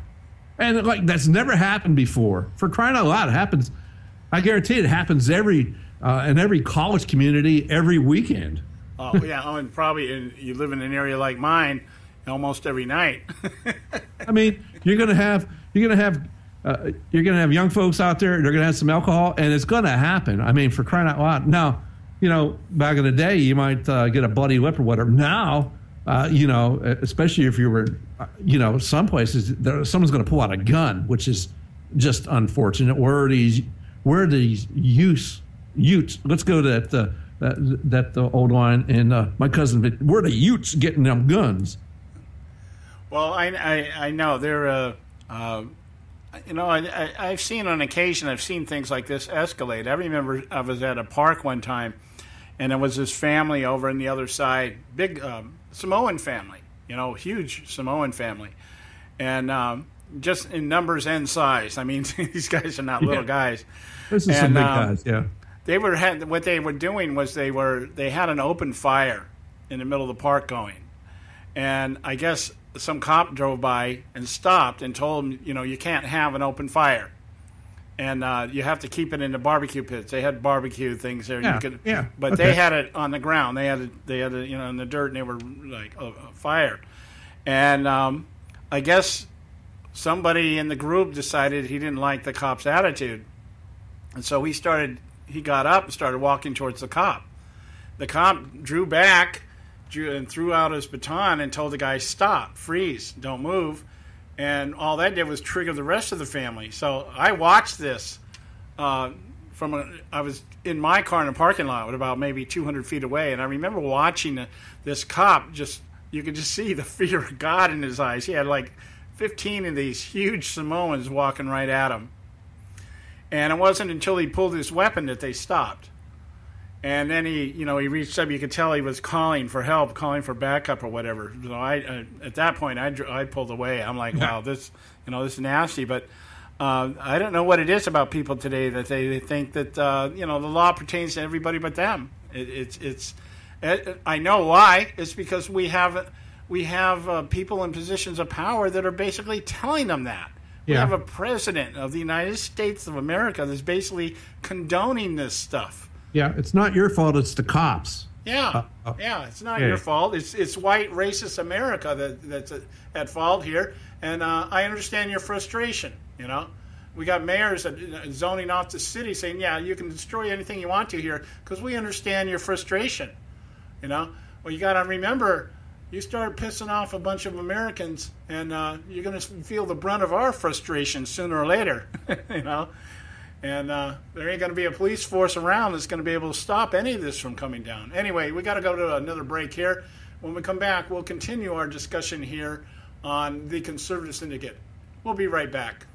And that's never happened before. For crying out loud, it happens. I guarantee it happens in every college community every weekend. Oh yeah, and probably you live in an area like mine, almost every night. I mean, you're gonna have young folks out there. They're gonna have some alcohol, and it's gonna happen. I mean, for crying out loud. Now, back in the day, you might get a bloody lip or whatever. Now, especially if you were, some places, someone's going to pull out a gun, which is just unfortunate. Where are these Utes? Let's go to that old line. And my cousin, where are the Utes getting them guns? Well, I know they're. I've seen on occasion. I've seen things like this escalate. I remember I was at a park one time, and there was this family over on the other side, big Samoan family, huge Samoan family, and just in numbers and size. I mean, these guys are not little guys. This is some big guys, yeah. What they were doing was they had an open fire in the middle of the park going, and I guess some cop drove by and stopped and told them, you can't have an open fire, and you have to keep it in the barbecue pits. They had barbecue things there. But they had it on the ground. They had it in the dirt, and they were like a fire. And I guess somebody in the group decided he didn't like the cop's attitude, and so he got up and started walking towards the cop. the cop drew back and threw out his baton and told the guy, stop, freeze, don't move. And all that did was trigger the rest of the family. So I watched this I was in my car in a parking lot about maybe 200 feet away, and I remember watching this cop you could just see the fear of God in his eyes. He had like 15 of these huge Samoans walking right at him. And it wasn't until he pulled his weapon that they stopped. And then he reached up. You could tell he was calling for help, calling for backup or whatever. So at that point, I pulled away. I'm like, wow, this is nasty. But I don't know what it is about people today that they think that the law pertains to everybody but them. I know why. It's because we have people in positions of power that are basically telling them that. We have a president of the United States of America that's basically condoning this stuff. Yeah, it's not your fault. It's the cops. Yeah, it's not your fault. It's white racist America that's at fault here, and I understand your frustration. We got mayors zoning off the city saying, yeah, you can destroy anything you want to here because we understand your frustration. Well, you got to remember, you start pissing off a bunch of Americans, and you're going to feel the brunt of our frustration sooner or later. And there ain't going to be a police force around that's going to be able to stop any of this from coming down. Anyway, we got to go to another break here. When we come back, we'll continue our discussion here on the conservative syndicate. We'll be right back.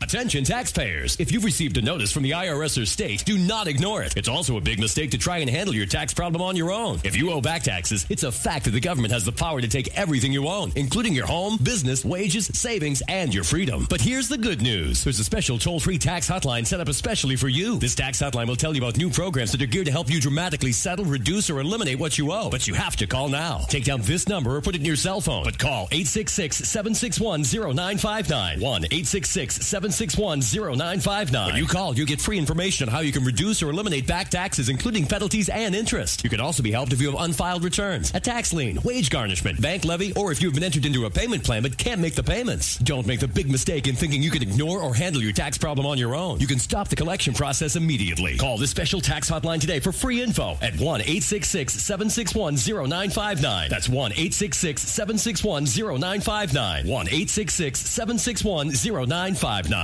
Attention taxpayers. If you've received a notice from the IRS or state, do not ignore it. It's also a big mistake to try and handle your tax problem on your own. If you owe back taxes, it's a fact that the government has the power to take everything you own, including your home, business, wages, savings, and your freedom. But here's the good news. There's a special toll-free tax hotline set up especially for you. This tax hotline will tell you about new programs that are geared to help you dramatically settle, reduce, or eliminate what you owe. But you have to call now. Take down this number or put it in your cell phone. But call 866-761-0959. 1-866-761-0959. When you call, you get free information on how you can reduce or eliminate back taxes, including penalties and interest. You can also be helped if you have unfiled returns, a tax lien, wage garnishment, bank levy, or if you've been entered into a payment plan but can't make the payments. Don't make the big mistake in thinking you can ignore or handle your tax problem on your own. You can stop the collection process immediately. Call this special tax hotline today for free info at 1-866-761-0959. That's 1-866-761-0959. 1-866-761-0959.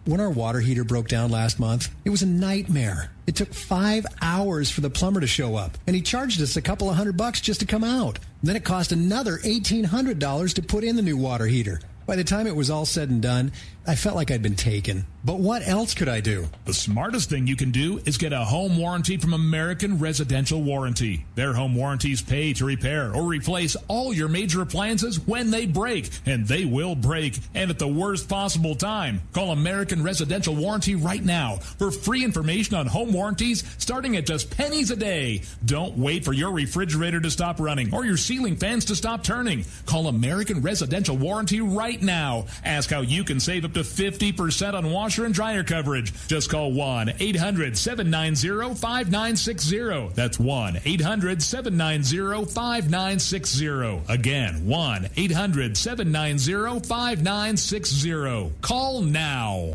When our water heater broke down last month, it was a nightmare. It took 5 hours for the plumber to show up, and he charged us a couple of $100 just to come out. Then it cost another $1,800 to put in the new water heater. By the time it was all said and done, I felt like I'd been taken. But what else could I do? The smartest thing you can do is get a home warranty from American Residential Warranty. Their home warranties pay to repair or replace all your major appliances when they break, and they will break, and at the worst possible time. Call American Residential Warranty right now for free information on home warranties starting at just pennies a day. Don't wait for your refrigerator to stop running or your ceiling fans to stop turning. Call American Residential Warranty right now. Ask how you can save up to 50% on washer and dryer coverage. Just call 1-800-790-5960. That's 1-800-790-5960. Again, 1-800-790-5960. Call now.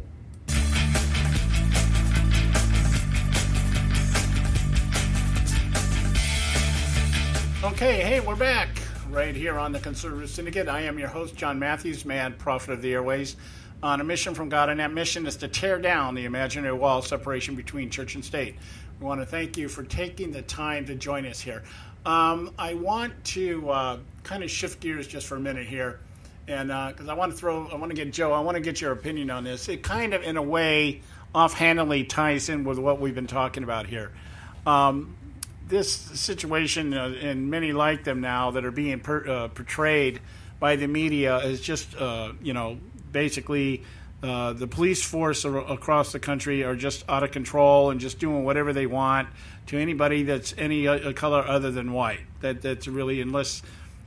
Okay, hey, we're back right here on the Conservative Syndicate. I am your host, John Matthews, Mad Prophet of the Airways, on a mission from God, and that mission is to tear down the imaginary wall of separation between church and state. We want to thank you for taking the time to join us here. I want to kind of shift gears just for a minute here, and because I want to get Joe, I want to get your opinion on this. It kind of, in a way, offhandedly ties in with what we've been talking about here. This situation, and many like them now that are being portrayed by the media is just, basically the police force across the country are just out of control and just doing whatever they want to anybody that's any color other than white. That's really, unless,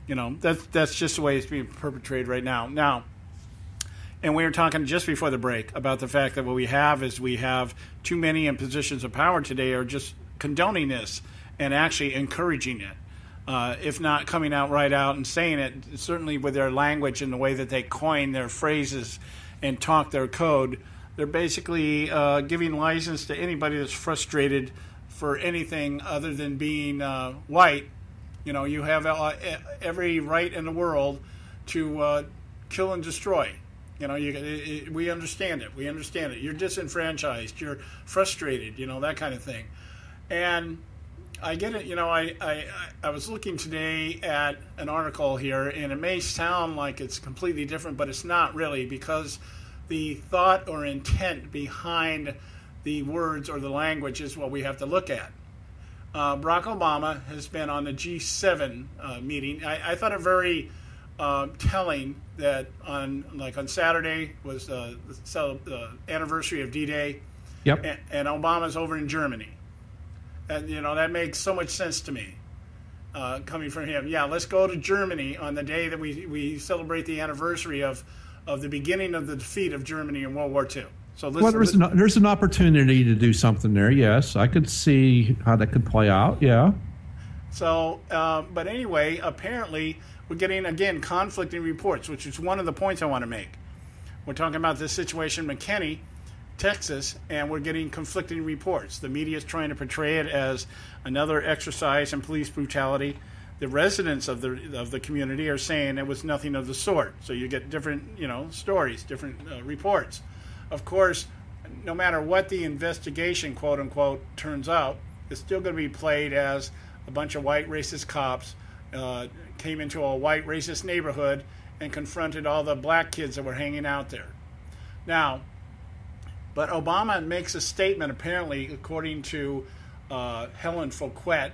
that's just the way it's being perpetrated right now. Now, and we were talking just before the break about the fact that what we have is we have too many in positions of power today are just condoning this and actually encouraging it. If not coming out right out and saying it, certainly with their language and the way that they coin their phrases and talk their code, they're basically giving license to anybody that's frustrated for anything other than being white. You know, you have every right in the world to kill and destroy. You know, we understand it. We understand it. You're disenfranchised. You're frustrated. You know, that kind of thing. And I get it. You know, I was looking today at an article here, and it may sound like it's completely different, but it's not really, because the thought or intent behind the words or the language is what we have to look at. Barack Obama has been on the G7 meeting. I thought it very telling that on Saturday was the anniversary of D-Day. Yep. And Obama's over in Germany. And, you know, that makes so much sense to me, coming from him. Yeah, let's go to Germany on the day that we celebrate the anniversary of the beginning of the defeat of Germany in World War II. So there's an opportunity to do something there. Yes, I could see how that could play out. Yeah. So, but anyway, apparently we're getting, again, conflicting reports, which is one of the points I want to make. We're talking about this situation in McKinney, Texas, and we're getting conflicting reports. The media is trying to portray it as another exercise in police brutality. The residents of the community are saying it was nothing of the sort. So you get different, you know, stories, different reports. Of course, no matter what the investigation, quote unquote, turns out, it's still going to be played as a bunch of white racist cops came into a white racist neighborhood and confronted all the black kids that were hanging out there. Now, but Obama makes a statement, apparently, according to Helen Fouquet,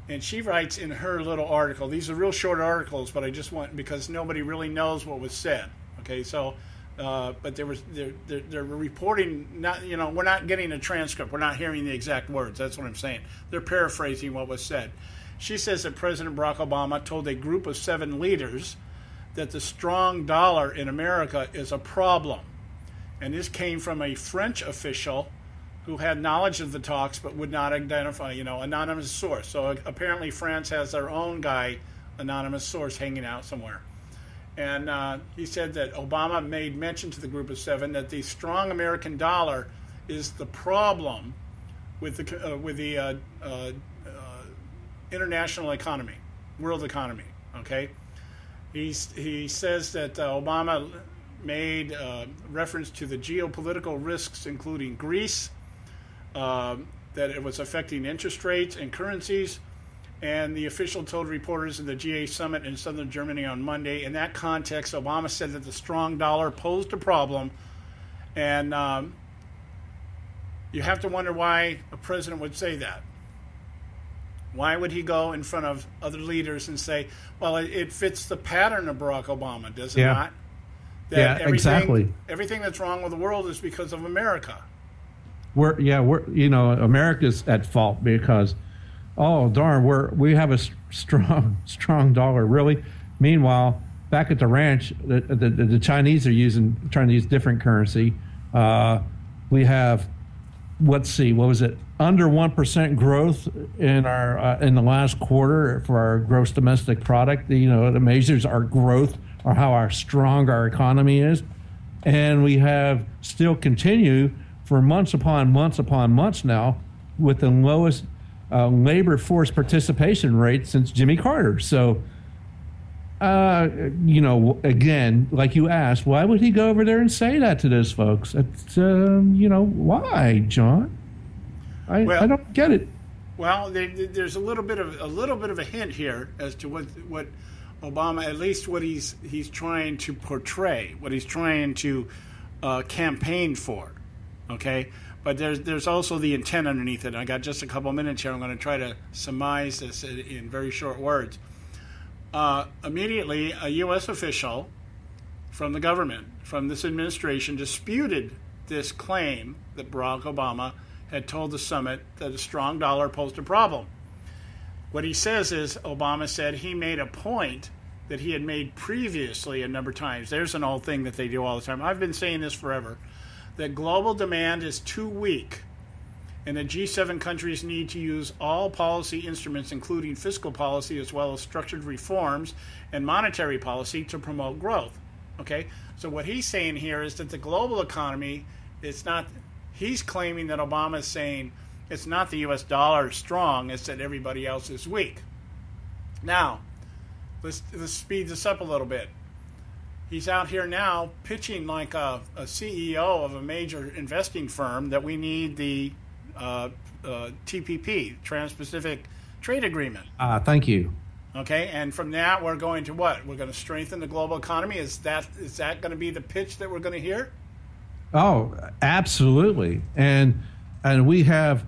and she writes in her little article. These are real short articles, but I just want, because nobody really knows what was said. Okay, so, but they're reporting. Not, you know, we're not getting a transcript. We're not hearing the exact words. That's what I'm saying. They're paraphrasing what was said. She says that President Barack Obama told a group of 7 leaders that the strong dollar in America is a problem. And this came from a French official who had knowledge of the talks but would not identify, you know, anonymous source. So apparently France has their own guy, anonymous source, hanging out somewhere. And he said that Obama made mention to the group of 7 that the strong American dollar is the problem with the international economy, world economy. Okay, he says that Obama made reference to the geopolitical risks, including Greece, that it was affecting interest rates and currencies, and the official told reporters at the G8 summit in southern Germany on Monday. In that context, Obama said that the strong dollar posed a problem, and you have to wonder why a president would say that. Why would he go in front of other leaders and say, well, it fits the pattern of Barack Obama, does it not? That exactly. Everything that's wrong with the world is because of America. America's at fault because, oh darn, we have a strong dollar, really. Meanwhile, back at the ranch, the Chinese are trying to use different currency. We have, let's see, what was it? Under 1% growth in in the last quarter for our gross domestic product. You know, it measures our growth or how strong our economy is, and we have still continue for months upon months now with the lowest labor force participation rate since Jimmy Carter. So, again, like you asked, why would he go over there and say that to those folks? It's, why, John? I don't get it. Well, there's a little bit of a hint here as to what Obama, at least what he's trying to portray, what he's trying to campaign for. Okay, but there's also the intent underneath it. I got just a couple minutes here. I'm going to try to surmise this in very short words. Immediately, a U.S. official from the government, from this administration, disputed this claim that Barack Obama had told the summit that a strong dollar posed a problem. What he says is, Obama said he made a point that he had made previously a number of times. There's an old thing that they do all the time. I've been saying this forever, that global demand is too weak, and the G7 countries need to use all policy instruments, including fiscal policy as well as structured reforms and monetary policy, to promote growth. Okay? So what he's saying here is that the global economy is not... He's claiming that Obama is saying It's not the U.S. dollar strong, it's that everybody else is weak. Now, let's speed this up a little bit. He's out here now pitching like a CEO of a major investing firm that we need the TPP, Trans-Pacific Trade Agreement. Thank you. Okay, and from that we're going to what? We're going to strengthen the global economy. Is that going to be the pitch that we're going to hear? Oh, absolutely. And we have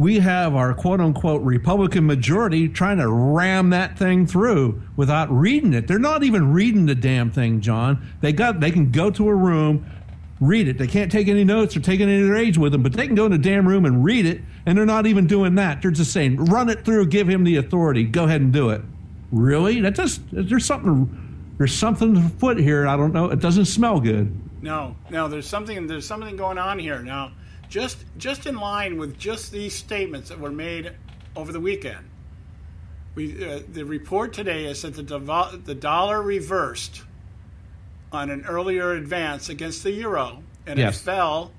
our quote unquote Republican majority trying to ram that thing through without reading it. They're not even reading the damn thing, John. They can go to a room, read it. They can't take any notes or take any of their aides with them, but they can go in the damn room and read it, and they're not even doing that. They're just saying, run it through, give him the authority, go ahead and do it. Really? There's something afoot here. I don't know. It doesn't smell good. No, there's something going on here. Now, just in line with just these statements that were made over the weekend, the report today is that the dollar reversed on an earlier advance against the euro, and It fell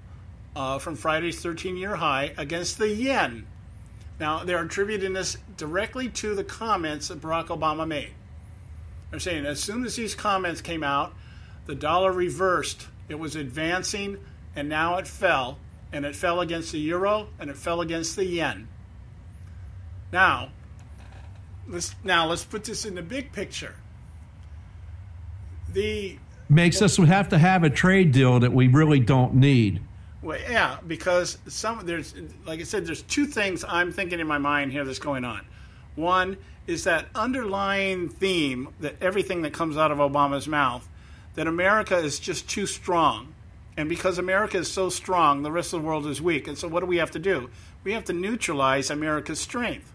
from Friday's 13-year high against the yen. Now, they're attributing this directly to the comments that Barack Obama made. They're saying as soon as these comments came out, the dollar reversed. It was advancing, and now it fell. And it fell against the euro, and it fell against the yen. Now let's put this in the big picture. Makes us have to have a trade deal that we really don't need. Well, yeah, because there's, like I said, there's two things I'm thinking in my mind here that's going on. One is that underlying theme that everything that comes out of Obama's mouth, that America is just too strong. And because America is so strong, the rest of the world is weak. And so what do we have to do? We have to neutralize America's strength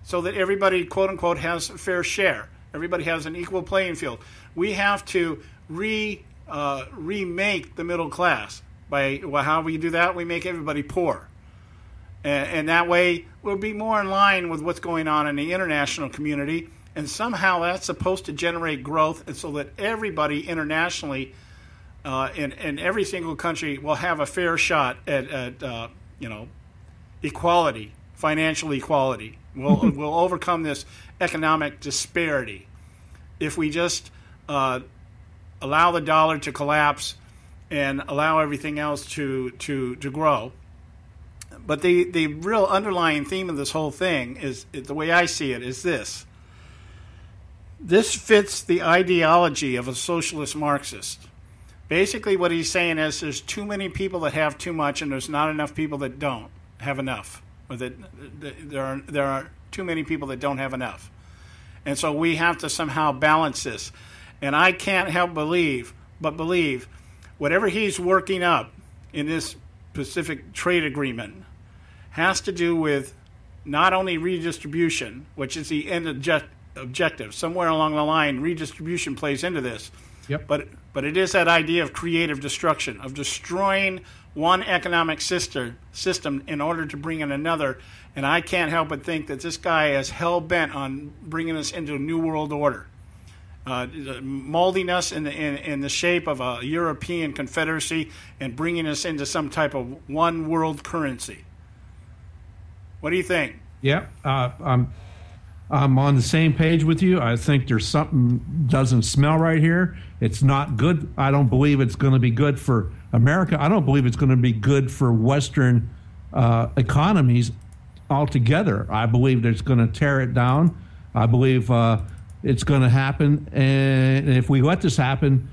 so that everybody, quote unquote, has a fair share. Everybody has an equal playing field. We have to remake the middle class. How we do that? We make everybody poor. And that way we'll be more in line with what's going on in the international community. And somehow that's supposed to generate growth, and so that everybody internationally in every single country will have a fair shot at equality, financial equality. We'll overcome this economic disparity if we just allow the dollar to collapse and allow everything else to grow. But the real underlying theme of this whole thing is, the way I see it, is this. This fits the ideology of a socialist Marxist. Basically what he's saying is there's too many people that have too much, and there's not enough people that don't have enough. Or that there are too many people that don't have enough. And so we have to somehow balance this. And I can't help believe whatever he's working up in this Pacific Trade Agreement has to do with not only redistribution, which is the end objective. Somewhere along the line, redistribution plays into this. Yep. But it is that idea of creative destruction, of destroying one economic system in order to bring in another. And I can't help but think that this guy is hell-bent on bringing us into a new world order, molding us in the shape of a European confederacy and bringing us into some type of one world currency. What do you think? Yeah, I'm on the same page with you. I think there's something doesn't smell right here. It's not good. I don't believe it's going to be good for America. I don't believe it's going to be good for Western economies altogether. I believe that it's going to tear it down. I believe it's going to happen. And if we let this happen,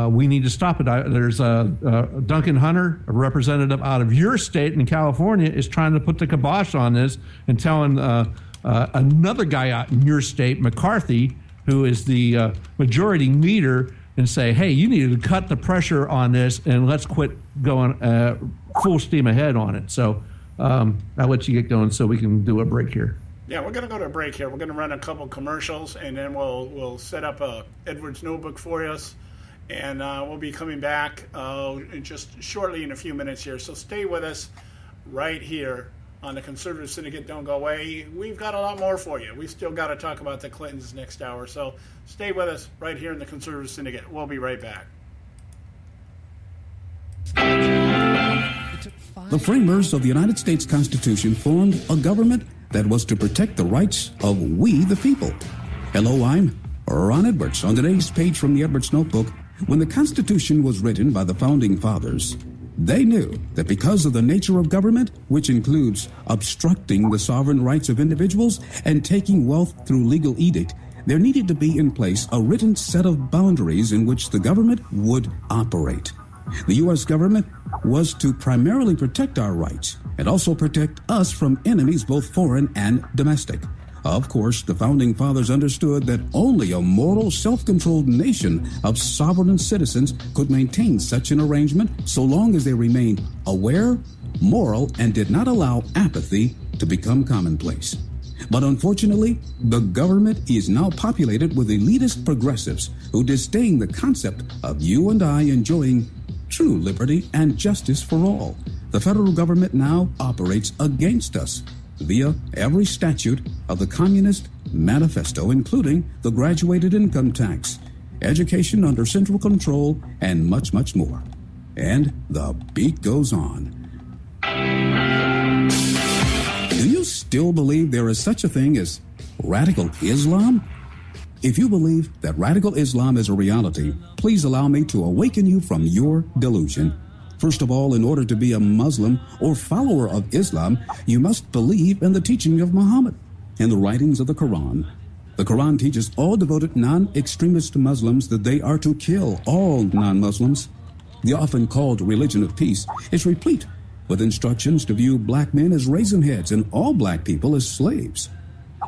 we need to stop it. There's Duncan Hunter, a representative out of your state in California, is trying to put the kibosh on this and telling another guy out in your state, McCarthy, who is the majority leader, and say, hey, you need to cut the pressure on this and let's quit going full steam ahead on it. So I'll let you get going so we can do a break here. Yeah, we're going to go to a break here. We're going to run a couple commercials, and then we'll set up a Edwards notebook for us, and we'll be coming back just shortly in a few minutes here. So stay with us right here on the Conservative Syndicate. Don't go away. We've got a lot more for you. We've still got to talk about the Clintons next hour. So stay with us right here in the Conservative Syndicate. We'll be right back. It took The framers of the United States Constitution formed a government that was to protect the rights of we the people. Hello, I'm Ron Edwards. On today's page from the Edwards Notebook, when the Constitution was written by the Founding Fathers, they knew that because of the nature of government, which includes obstructing the sovereign rights of individuals and taking wealth through legal edict, there needed to be in place a written set of boundaries in which the government would operate. The U.S. government was to primarily protect our rights and also protect us from enemies both foreign and domestic. Of course, the Founding Fathers understood that only a moral, self-controlled nation of sovereign citizens could maintain such an arrangement so long as they remained aware, moral, and did not allow apathy to become commonplace. But unfortunately, the government is now populated with elitist progressives who disdain the concept of you and I enjoying true liberty and justice for all. The federal government now operates against us via every statute of the Communist Manifesto, including the graduated income tax, education under central control, and much, much more. And the beat goes on. Do you still believe there is such a thing as radical Islam? If you believe that radical Islam is a reality, please allow me to awaken you from your delusion. First of all, in order to be a Muslim or follower of Islam, you must believe in the teaching of Muhammad and the writings of the Quran. The Quran teaches all devoted non-extremist Muslims that they are to kill all non-Muslims. The often called religion of peace is replete with instructions to view black men as raisin heads and all black people as slaves.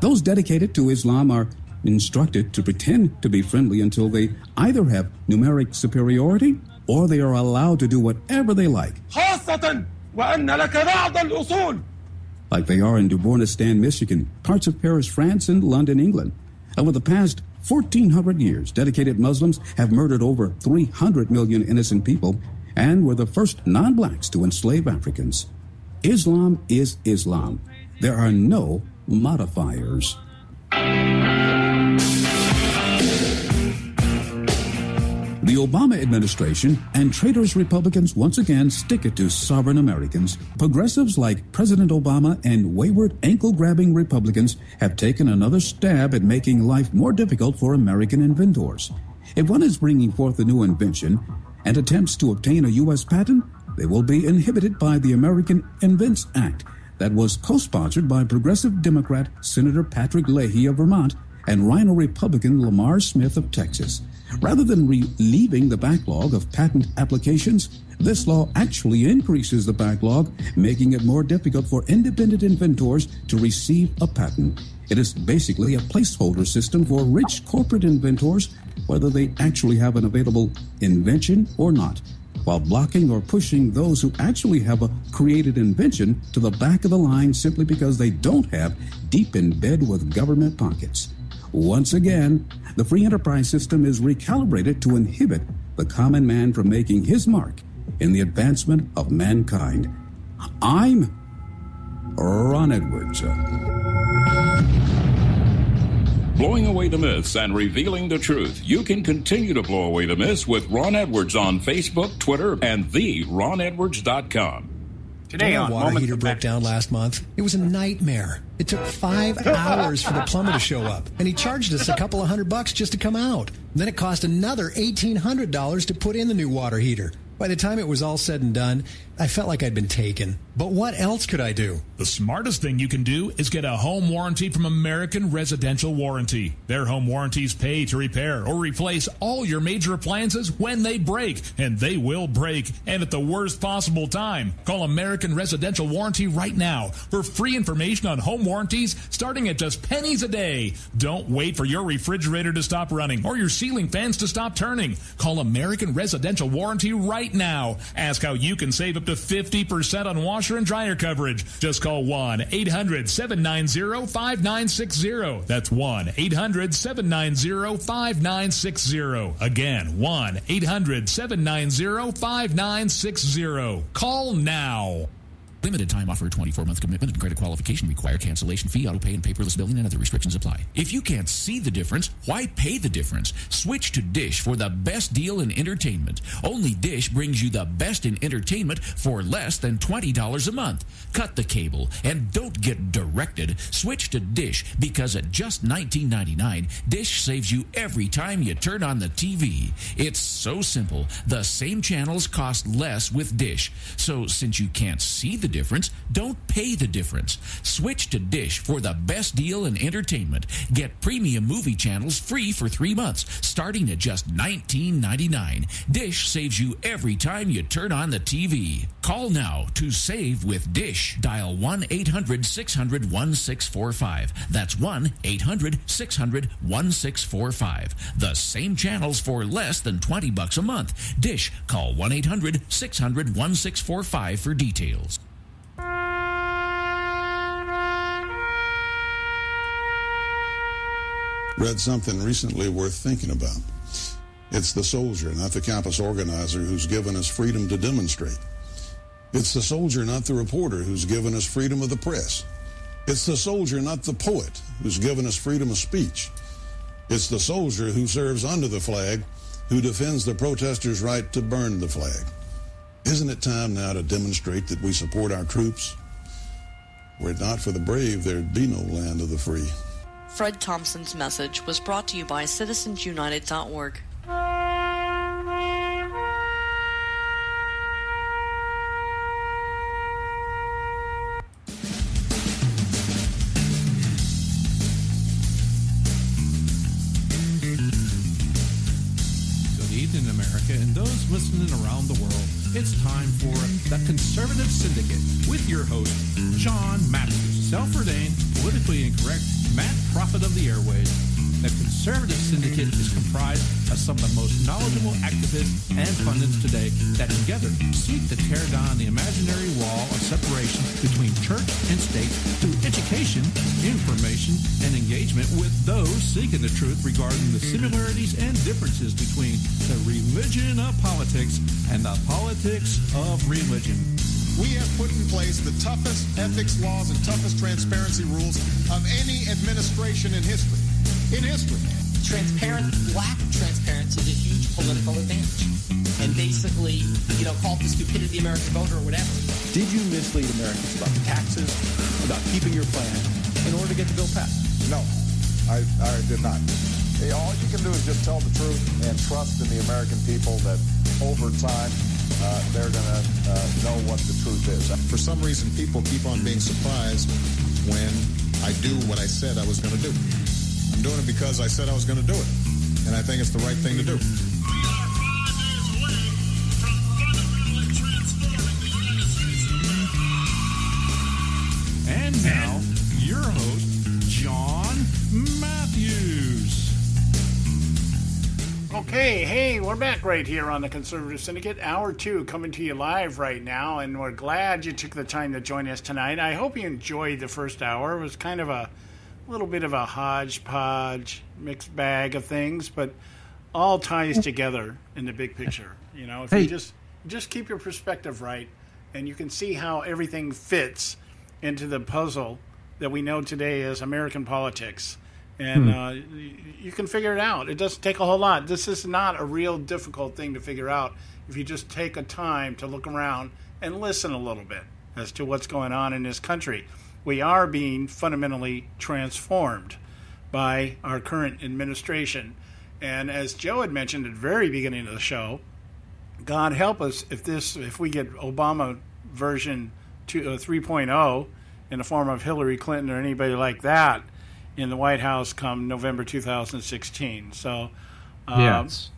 Those dedicated to Islam are instructed to pretend to be friendly until they either have numeric superiority or they are allowed to do whatever they like. Like they are in Dubornistan, Michigan, parts of Paris, France, and London, England. Over the past 1,400 years, dedicated Muslims have murdered over 300 million innocent people and were the first non-blacks to enslave Africans. Islam is Islam. There are no modifiers. The Obama administration and traitorous Republicans once again stick it to sovereign Americans. Progressives like President Obama and wayward, ankle-grabbing Republicans have taken another stab at making life more difficult for American inventors. If one is bringing forth a new invention and attempts to obtain a U.S. patent, they will be inhibited by the American Invents Act that was co-sponsored by progressive Democrat Senator Patrick Leahy of Vermont and Rhino Republican Lamar Smith of Texas. Rather than relieving the backlog of patent applications, this law actually increases the backlog, making it more difficult for independent inventors to receive a patent. It is basically a placeholder system for rich corporate inventors, whether they actually have an available invention or not, while blocking or pushing those who actually have a created invention to the back of the line simply because they don't have deep in bed with government pockets. Once again, the free enterprise system is recalibrated to inhibit the common man from making his mark in the advancement of mankind. I'm Ron Edwards. Blowing away the myths and revealing the truth. You can continue to blow away the myths with Ron Edwards on Facebook, Twitter, and theronedwards.com. Today on water heater broke down last month. It was a nightmare. It took 5 hours for the plumber to show up, and he charged us a couple of $100 just to come out. Then it cost another $1,800 to put in the new water heater. By the time it was all said and done, I felt like I'd been taken. But what else could I do? The smartest thing you can do is get a home warranty from American Residential Warranty. Their home warranties pay to repair or replace all your major appliances when they break, and they will break, and at the worst possible time. Call American Residential Warranty right now for free information on home warranties starting at just pennies a day. Don't wait for your refrigerator to stop running or your ceiling fans to stop turning. Call American Residential Warranty right now. Ask how you can save up to 50% on washer and dryer coverage. Just call 1-800-790-5960. That's 1-800-790-5960. Again, 1-800-790-5960. Call now. Limited time offer, 24-month commitment and credit qualification required. Cancellation fee, auto pay, and paperless billing and other restrictions apply. If you can't see the difference, why pay the difference? Switch to Dish for the best deal in entertainment. Only Dish brings you the best in entertainment for less than $20 a month. Cut the cable and don't get directed. Switch to Dish because at just $19.99, Dish saves you every time you turn on the TV. It's so simple. The same channels cost less with Dish. So since you can't see the difference, don't pay the difference. Switch to Dish for the best deal in entertainment. Get premium movie channels free for 3 months, starting at just $19.99. Dish saves you every time you turn on the TV. Call now to save with Dish. Dial 1-800-600-1645. That's 1-800-600-1645. The same channels for less than $20 a month. Dish. Call 1-800-600-1645 for details. Read something recently worth thinking about. It's the soldier, not the campus organizer, who's given us freedom to demonstrate. It's the soldier, not the reporter, who's given us freedom of the press. It's the soldier, not the poet, who's given us freedom of speech. It's the soldier who serves under the flag, who defends the protesters' right to burn the flag. Isn't it time now to demonstrate that we support our troops? Were it not for the brave, there'd be no land of the free. Fred Thompson's message was brought to you by citizensunited.org. Good evening, America, and those listening around the world. It's time for The Conservative Syndicate with your host, John Matthews, self-ordained, politically incorrect Matt Prophet of the airways. The Conservative Syndicate is comprised of some of the most knowledgeable activists and pundits today that together seek to tear down the imaginary wall of separation between church and state through education, information, and engagement with those seeking the truth regarding the similarities and differences between the religion of politics and the politics of religion. We have put in place the toughest ethics laws and toughest transparency rules of any administration in history. Lack of transparency is a huge political advantage. And basically, call it the stupidity of the American voter or whatever. Did you mislead Americans about taxes, about keeping your plan in order to get the bill passed? No, I did not. Hey, all you can do is just tell the truth and trust in the American people that over time they're going to know what the truth is. For some reason, people keep on being surprised when I do what I said I was going to do. I'm doing it because I said I was going to do it, and I think it's the right thing to do. And now, your host, John Matthews. Okay, hey, we're back right here on the Conservative Syndicate, Hour 2, coming to you live right now, and we're glad you took the time to join us tonight. I hope you enjoyed the first hour. It was kind of a little bit of a hodgepodge, mixed bag of things, but all ties together in the big picture. If you just keep your perspective right, and you can see how everything fits into the puzzle that we know today as American politics. And you can figure it out. It doesn't take a whole lot. This is not a real difficult thing to figure out if you just take a time to look around and listen a little bit as to what's going on in this country. We are being fundamentally transformed by our current administration. And as Joe had mentioned at the very beginning of the show, God help us if we get Obama version 3.0 in the form of Hillary Clinton or anybody like that in the White House come November 2016. So, yes.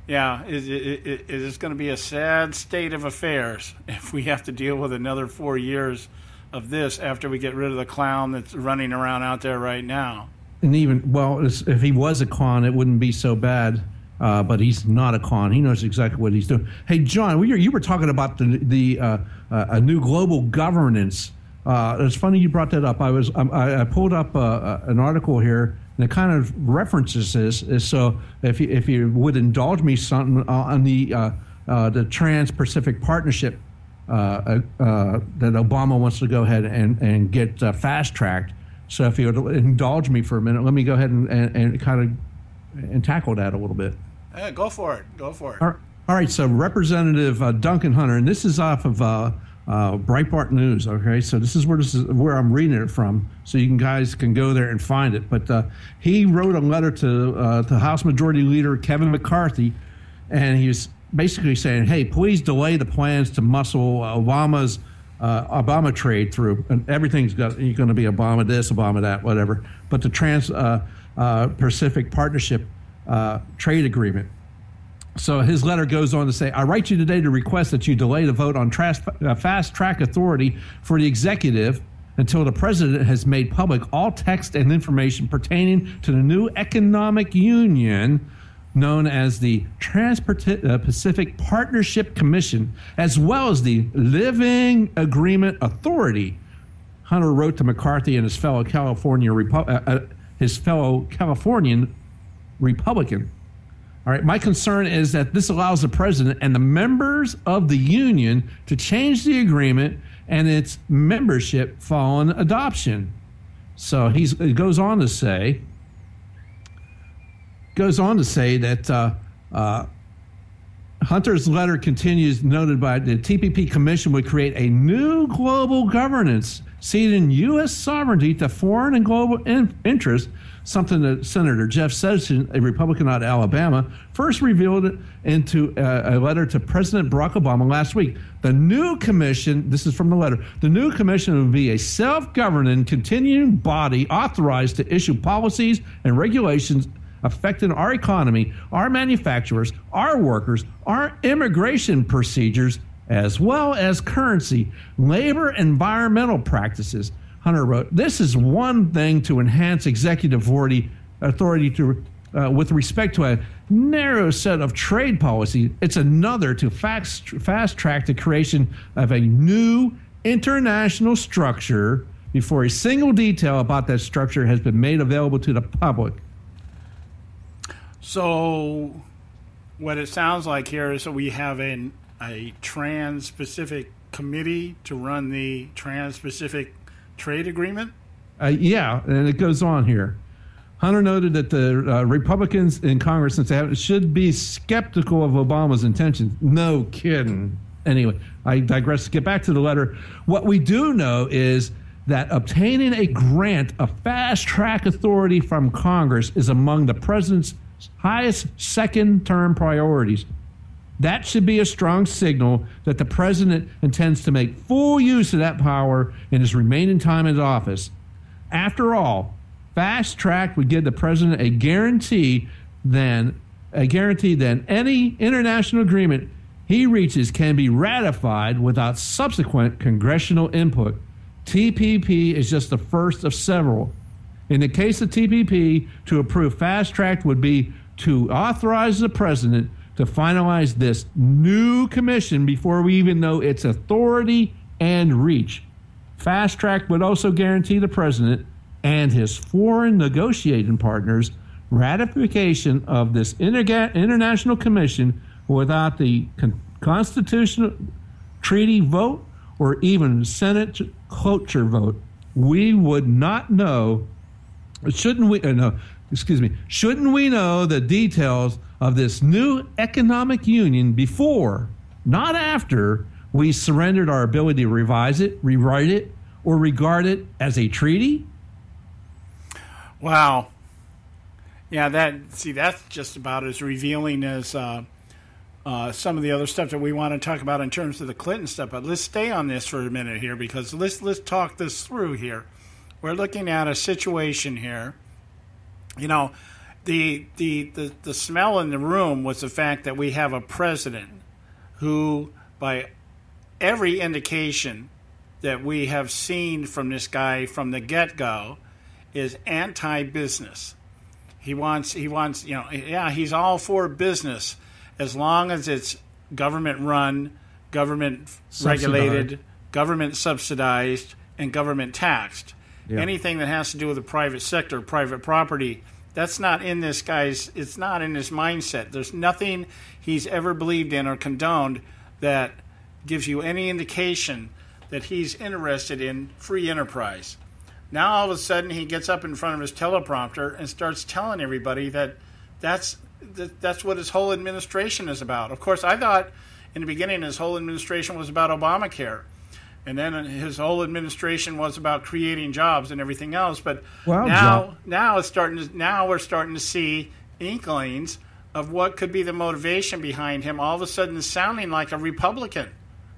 Yeah, it is going to be a sad state of affairs if we have to deal with another 4 years of this after we get rid of the clown that's running around out there right now. And even, if he was a clown, it wouldn't be so bad. But he's not a clown. He knows exactly what he's doing. Hey, John, you were talking about a new global governance. It's funny you brought that up. I pulled up an article here, and it kind of references this. So if you would indulge me something on the Trans-Pacific Partnership Obama wants to go ahead and get fast-tracked. So if you would indulge me for a minute, let me go ahead and kind of tackle that a little bit. Go for it. Go for it. All right. So Representative Duncan Hunter, and this is off of Breitbart News. Okay, so this is where I'm reading it from, so you guys can go there and find it. But he wrote a letter to House Majority Leader Kevin McCarthy, and he was basically saying, "Hey, please delay the plans to muscle Obama's Obama trade through, and everything's going to be Obama this, Obama that, whatever. But the Trans-Pacific Partnership trade agreement." So his letter goes on to say, "I write you today to request that you delay the vote on fast-track authority for the executive until the president has made public all text and information pertaining to the new economic union known as the Trans-Pacific Partnership Commission, as well as the Living Agreement Authority." Hunter wrote to McCarthy and his fellow Californian Republican. All right, my concern is that this allows the president and the members of the union to change the agreement and its membership following adoption. So he goes on to say that Hunter's letter continues, noted by the TPP Commission would create a new global governance, ceding U.S. sovereignty to foreign and global interests, something that Senator Jeff Sessions, a Republican out of Alabama, first revealed into a letter to President Barack Obama last week. The new commission, this is from the letter, the new commission would be a self-governing continuing body authorized to issue policies and regulations affecting our economy, our manufacturers, our workers, our immigration procedures, as well as currency, labor, environmental practices. Hunter wrote, "This is one thing to enhance executive authority to, with respect to a narrow set of trade policies. It's another to fast-track the creation of a new international structure before a single detail about that structure has been made available to the public." So what it sounds like here is that we have a Trans-Pacific Committee to run the Trans-Pacific Trade Agreement? Yeah, and it goes on here. Hunter noted that the Republicans in Congress should be skeptical of Obama's intentions. No kidding. Anyway, I digress. Get back to the letter. What we do know is that obtaining a grant of fast-track authority from Congress is among the president's highest second-term priorities. That should be a strong signal that the president intends to make full use of that power in his remaining time in office. After all, fast track would give the president a guarantee that any international agreement he reaches can be ratified without subsequent congressional input. TPP is just the first of several. In the case of TPP, to approve fast track would be to authorize the president to finalize this new commission before we even know its authority and reach. Fast track would also guarantee the president and his foreign negotiating partners ratification of this international commission without the constitutional treaty vote or even Senate cloture vote. We would not know, shouldn't we know the details of this new economic union before, not after, we surrendered our ability to revise it, rewrite it, or regard it as a treaty? Wow. Yeah, that's just about as revealing as some of the other stuff that we want to talk about in terms of the Clinton stuff. But let's stay on this for a minute here, because let's talk this through here. We're looking at a situation here. You know, the smell in the room was the fact that we have a president who, by every indication that we have seen from this guy from the get-go, is anti-business. He wants, he's all for business as long as it's government-run, government-regulated, government-subsidized, and government-taxed. Yeah. Anything that has to do with the private sector, private property, that's not in this guy's, it's not in his mindset. There's nothing he's ever believed in or condoned that gives you any indication that he's interested in free enterprise. Now all of a sudden he gets up in front of his teleprompter and starts telling everybody that that's what his whole administration is about. Of course, I thought in the beginning his whole administration was about Obamacare, and then his whole administration was about creating jobs and everything else. But now we're starting to see inklings of what could be the motivation behind him all of a sudden sounding like a Republican.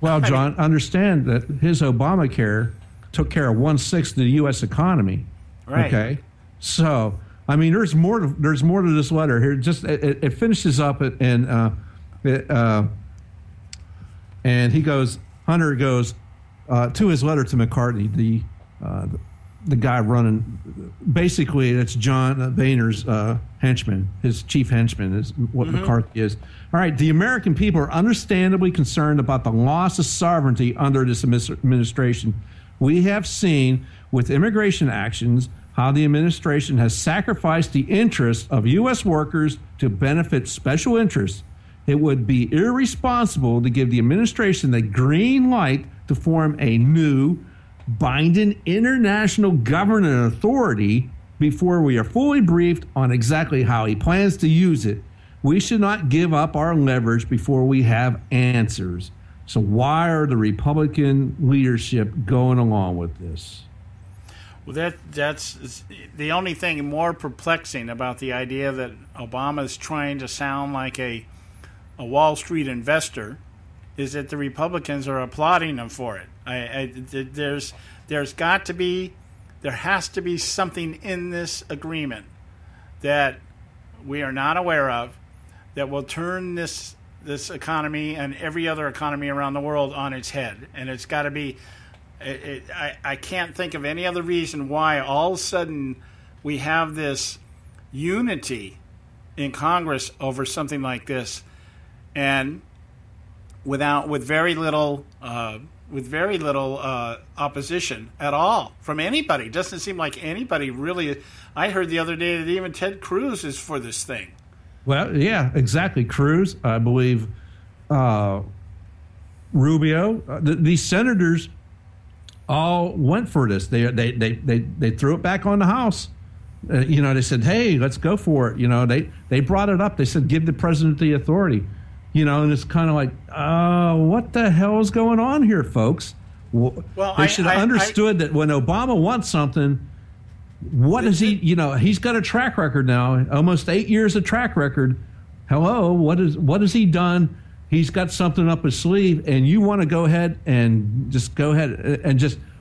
Well, John, understand that his Obamacare took care of 1/6 of the U.S. economy. Right. Okay. So, I mean, there's more to this letter here. Just it finishes up and he goes. Hunter goes to his letter to McCartney, the guy running. Basically, it's John Boehner's henchman, his chief henchman is what McCarthy is. All right, the American people are understandably concerned about the loss of sovereignty under this administration. We have seen with immigration actions how the administration has sacrificed the interests of U.S. workers to benefit special interests. It would be irresponsible to give the administration the green light to form a new, binding international governing authority before we are fully briefed on exactly how he plans to use it. We should not give up our leverage before we have answers. So why are the Republican leadership going along with this? Well, that's the only thing more perplexing about the idea that Obama is trying to sound like a Wall Street investor is that the Republicans are applauding him for it. There has to be something in this agreement that we are not aware of that will turn this economy and every other economy around the world on its head. And it's got to be, I can't think of any other reason why all of a sudden we have this unity in Congress over something like this, and with very little opposition at all from anybody. It doesn't seem like anybody really. I heard the other day that even Ted Cruz is for this thing. Well, yeah, exactly. Cruz, I believe, Rubio, these senators all went for this. They threw it back on the House. They said, "Hey, let's go for it." They brought it up. They said, "Give the president the authority." And it's kind of like, what the hell is going on here, folks? Well, they should have understood that when Obama wants something, what is he? He's got a track record now, almost 8 years of track record. Hello, what has he done? He's got something up his sleeve, and you want to go ahead and just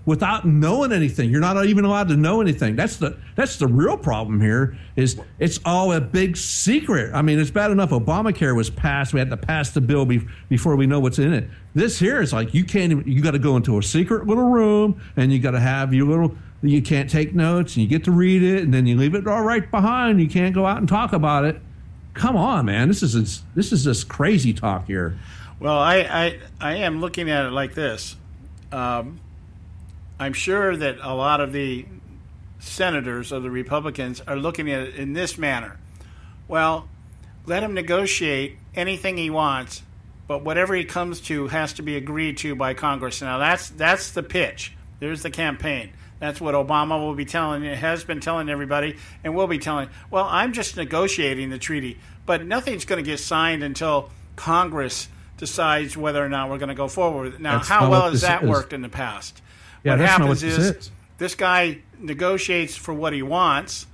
without knowing anything. You're not even allowed to know anything. That's the real problem here. Is it's all a big secret. I mean, it's bad enough Obamacare was passed. We had to pass the bill before we know what's in it. This here is like you got to go into a secret little room, and you got to have your little. You can't take notes, and you get to read it, and then you leave it all right behind. You can't go out and talk about it. Come on, man. This is just crazy talk here. Well, I am looking at it like this. I'm sure that a lot of the senators of the Republicans are looking at it in this manner. Well, let him negotiate anything he wants, but whatever he comes to has to be agreed to by Congress. Now, that's the pitch. There's the campaign. That's what Obama will be telling, has been telling everybody, and will be telling. Well, I'm just negotiating the treaty, but nothing's going to get signed until Congress decides whether or not we're going to go forward. Now, how well has that worked in the past? Yeah, what happens is this guy negotiates for what he wants,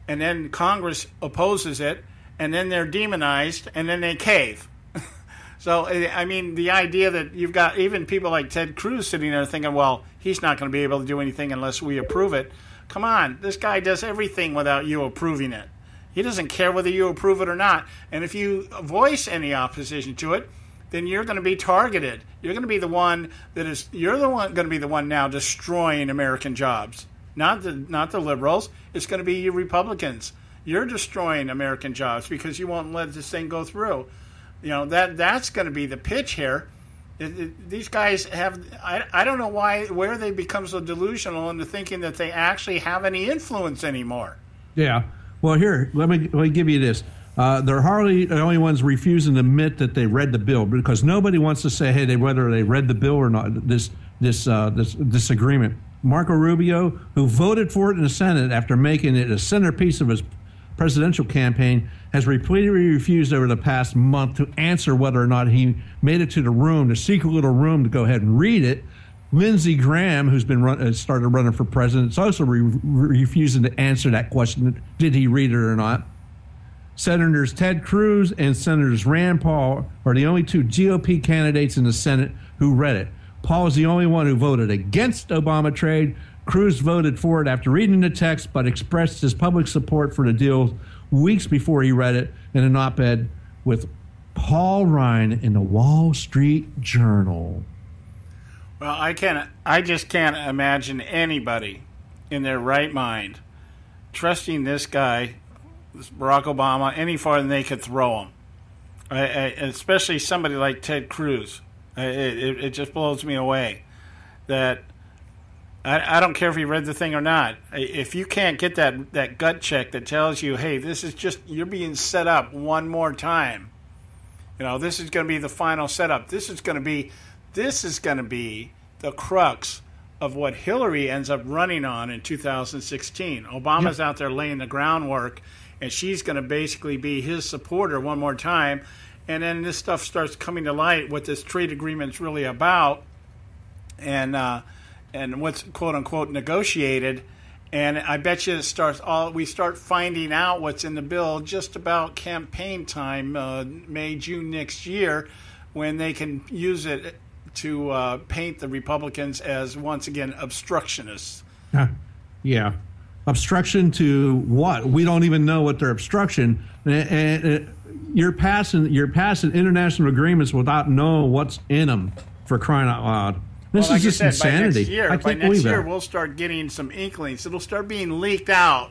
and then Congress opposes it, and then they're demonized, and then they cave. So, I mean, the idea that you've got even people like Ted Cruz sitting there thinking, well, he's not going to be able to do anything unless we approve it. Come on, this guy does everything without you approving it. He doesn't care whether you approve it or not. And if you voice any opposition to it, then you're going to be targeted. You're going to be the one going to be the one now destroying American jobs. Not the liberals. It's going to be you Republicans. You're destroying American jobs because you won't let this thing go through. That's going to be the pitch here. These guys have, I don't know where they become so delusional into thinking that they actually have any influence anymore. Yeah. Well, here, let me give you this. they're hardly the only ones refusing to admit that they read the bill, because nobody wants to say, hey, whether they read the bill or not, this disagreement. Marco Rubio, who voted for it in the Senate after making it a centerpiece of his presidential campaign, has repeatedly refused over the past month to answer whether or not he made it to the secret little room to go ahead and read it. Lindsey Graham, who's been started running for president, is also refusing to answer that question. Did he read it or not? Senators Ted Cruz and Senators Rand Paul are the only two GOP candidates in the Senate who read it. Paul is the only one who voted against Obama trade. Cruz voted for it after reading the text, but expressed his public support for the deal weeks before he read it in an op-ed with Paul Ryan in the Wall Street Journal. Well, I just can't imagine anybody in their right mind trusting this guy, Barack Obama, any farther than they could throw him. Especially somebody like Ted Cruz. It just blows me away that I don't care if you read the thing or not. If you can't get that gut check that tells you, hey, this is just, you're being set up one more time. This is going to be the final setup. This is going to be the crux of what Hillary ends up running on in 2016. Obama's out there laying the groundwork, and she's going to basically be his supporter one more time. And then this stuff starts coming to light, what this trade agreement's really about, and what's quote unquote negotiated. And I bet you we start finding out what's in the bill just about campaign time, May, June next year, when they can use it to paint the Republicans as, once again, obstructionists. Yeah. Obstruction to what? We don't even know what their obstruction. And you're passing international agreements without knowing what's in them, for crying out loud. This is just insanity. By next year, we'll start getting some inklings. It'll start being leaked out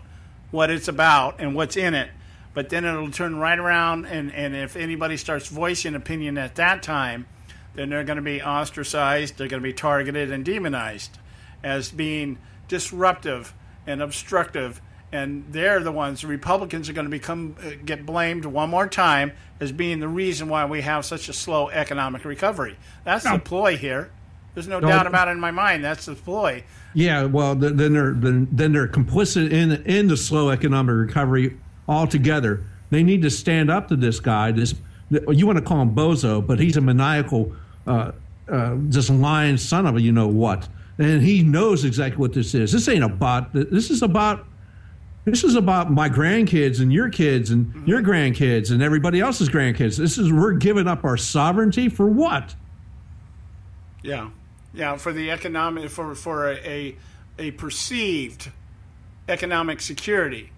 what it's about and what's in it. But then it'll turn right around, and if anybody starts voicing opinion at that time, then they're going to be ostracized, they're going to be targeted and demonized as being disruptive and obstructive. And they're the ones, the Republicans are going to get blamed one more time as being the reason why we have such a slow economic recovery. That's the ploy here. There's no doubt about it in my mind. That's the ploy. Yeah, well, then they're complicit in the slow economic recovery altogether. They need to stand up to this guy. You want to call him bozo, but he's a maniacal, just lying son of a you-know-what. And he knows exactly what this is. This ain't about – this is about my grandkids and your kids and your grandkids and everybody else's grandkids. We're giving up our sovereignty for what? Yeah, for the economic, for a perceived economic security,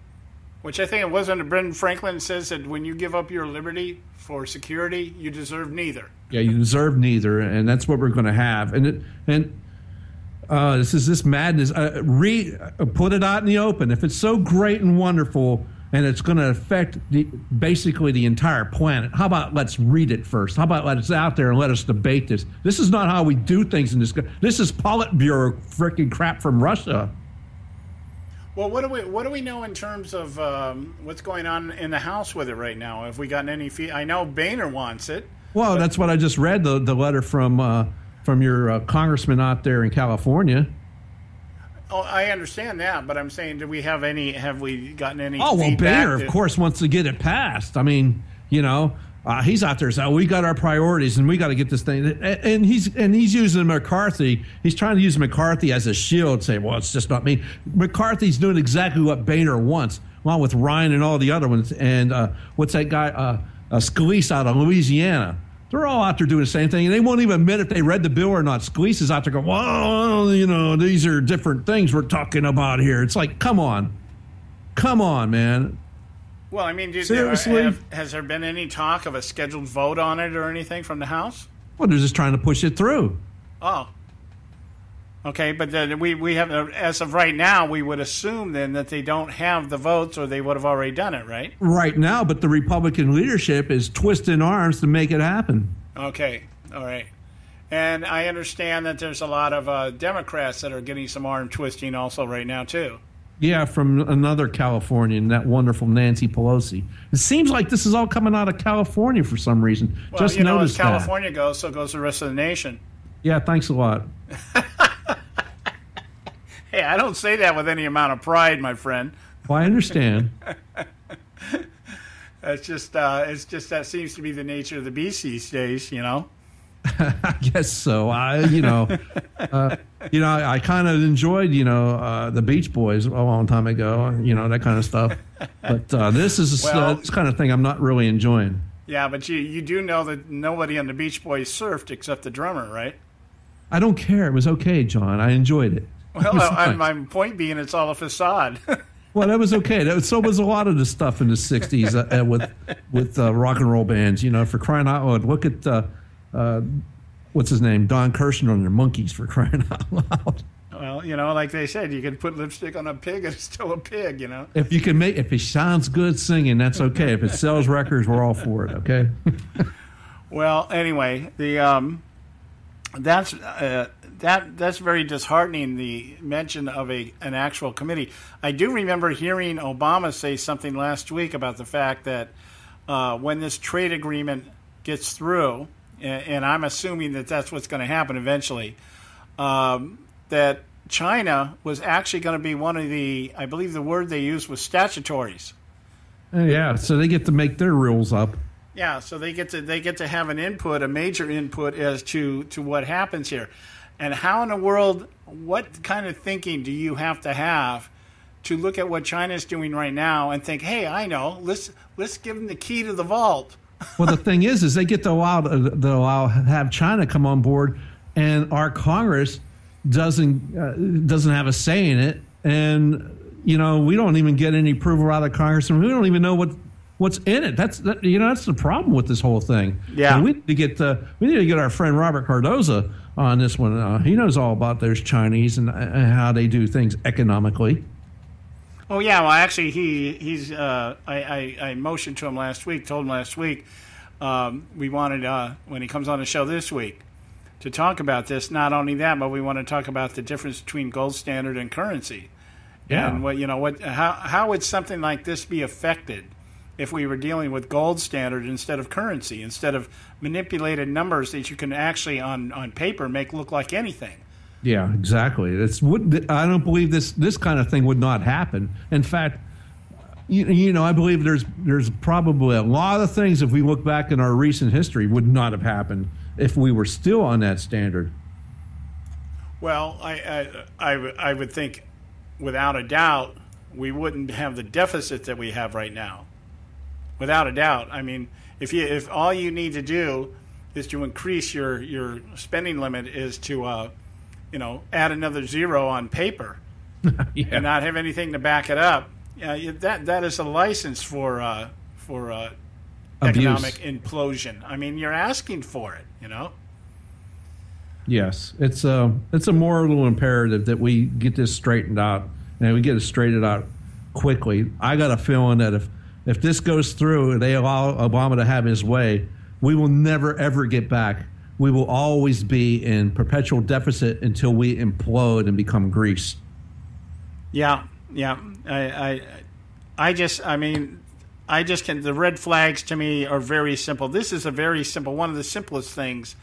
which I think it was under Brendan Franklin says that when you give up your liberty for security, you deserve neither. Yeah, you deserve neither, and that's what we're going to have. This madness. Put it out in the open. If it's so great and wonderful, and it's going to affect basically the entire planet, how about let's read it first? How about let us out there and let us debate this? This is not how we do things in this. This is Politburo freaking crap from Russia. Well, what do we know in terms of what's going on in the House with it right now? Have we gotten any? I know Boehner wants it. Well, that's what I just read. The letter from your congressman out there in California. Oh, I understand that, but I'm saying, have we gotten any? Oh, well, feedback Boehner, of course, wants to get it passed. I mean, he's out there saying, we got our priorities and we got to get this thing. And he's using McCarthy. He's trying to use McCarthy as a shield, saying, well, it's just not me. McCarthy's doing exactly what Boehner wants, along with Ryan and all the other ones. And what's that guy, Scalise out of Louisiana? They're all out there doing the same thing, and they won't even admit if they read the bill or not. Scalise is out there going, well, these are different things we're talking about here. It's like, come on, man. Well, I mean, seriously, has there been any talk of a scheduled vote on it or anything from the House? Well, they're just trying to push it through. Oh. Okay, but then we have, as of right now, we would assume then that they don't have the votes, or they would have already done it, right? Right now, but the Republican leadership is twisting arms to make it happen. Okay, all right. And I understand that there's a lot of Democrats that are getting some arm twisting also right now, too. Yeah, from another Californian, that wonderful Nancy Pelosi. It seems like this is all coming out of California for some reason. Well, Just as noticed California goes, so goes the rest of the nation. Yeah, thanks a lot. Hey, I don't say that with any amount of pride, my friend. Well, I understand. It's just that seems to be the nature of the beast these days, I guess so. I kind of enjoyed, the Beach Boys a long time ago, that kind of stuff. But this is this kind of thing I'm not really enjoying. Yeah, but you do know that nobody on the Beach Boys surfed except the drummer, right? I don't care. It was okay, John. I enjoyed it. Well, my point being, it's all a facade. Well, that was okay. So was a lot of the stuff in the '60s with rock and roll bands. For crying out loud. Look at what's his name, Don Kirshner and the Monkees, for crying out loud. Well, like they said, you can put lipstick on a pig and it's still a pig. If it sounds good singing, that's okay. If it sells records, we're all for it. Okay. Well, anyway, that's very disheartening, the mention of an actual committee. I do remember hearing Obama say something last week about the fact that when this trade agreement gets through, and I'm assuming that that's what's going to happen eventually, that China was actually going to be one of the, I believe the word they used was statutories. Yeah, so they get to make their rules up. Yeah, so they get to have an input, a major input as to what happens here. And how in the world, what kind of thinking do you have to look at what China's doing right now and think, hey, I know, let's give them the key to the vault. Well, the thing is they get to have China come on board, and our Congress doesn't have a say in it, and we don't even get any approval out of Congress, and we don't even know what's in it. That's the problem with this whole thing. Yeah, and we need to get our friend Robert Cardoza on this one. He knows all about those Chinese and how they do things economically. Oh yeah, well actually he's I motioned to him last week, told him last week we wanted when he comes on the show this week to talk about this. Not only that, but we want to talk about the difference between gold standard and currency. Yeah. And how would something like this be affected if we were dealing with gold standard instead of currency, instead of manipulated numbers that you can actually on paper make look like anything? Yeah, exactly. I don't believe this kind of thing would not happen. In fact, I believe there's probably a lot of things, if we look back in our recent history, would not have happened if we were still on that standard. Well, I would think, without a doubt, we wouldn't have the deficit that we have right now. Without a doubt. I mean, if all you need to do is to increase your spending limit is to add another zero on paper and not have anything to back it up, that is a license for economic implosion. I mean, you're asking for it, Yes, it's a moral imperative that we get this straightened out, and we get it straightened out quickly. I got a feeling that if this goes through and they allow Obama to have his way, we will never, ever get back. We will always be in perpetual deficit until we implode and become Greece. Yeah. I just can. The red flags to me are very simple. This is a very simple, one of the simplest things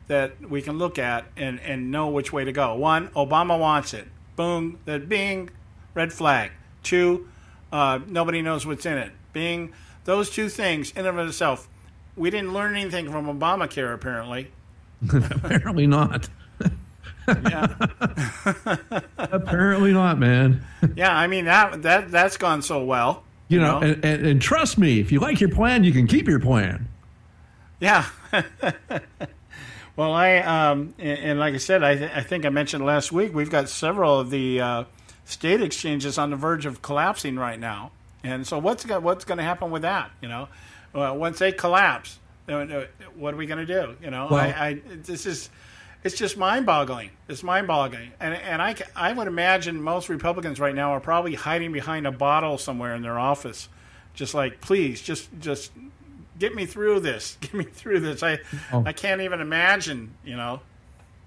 that we can look at and know which way to go. One, Obama wants it. Boom, that bing, red flag. Two, nobody knows what's in it. Bing, those two things in and of itself. We didn't learn anything from Obamacare, apparently. Apparently not. Yeah. Apparently not, man. Yeah, I mean that's gone so well. You know? And trust me, if you like your plan, you can keep your plan. Yeah. Well, and like I said, I think I mentioned last week, we've got several of the state exchanges on the verge of collapsing right now. And so what's going to happen with that? Once they collapse, what are we going to do? Well, it's just mind-boggling. It's mind-boggling. And I would imagine most Republicans right now are probably hiding behind a bottle somewhere in their office, just like, please, just get me through this. Get me through this. I can't even imagine,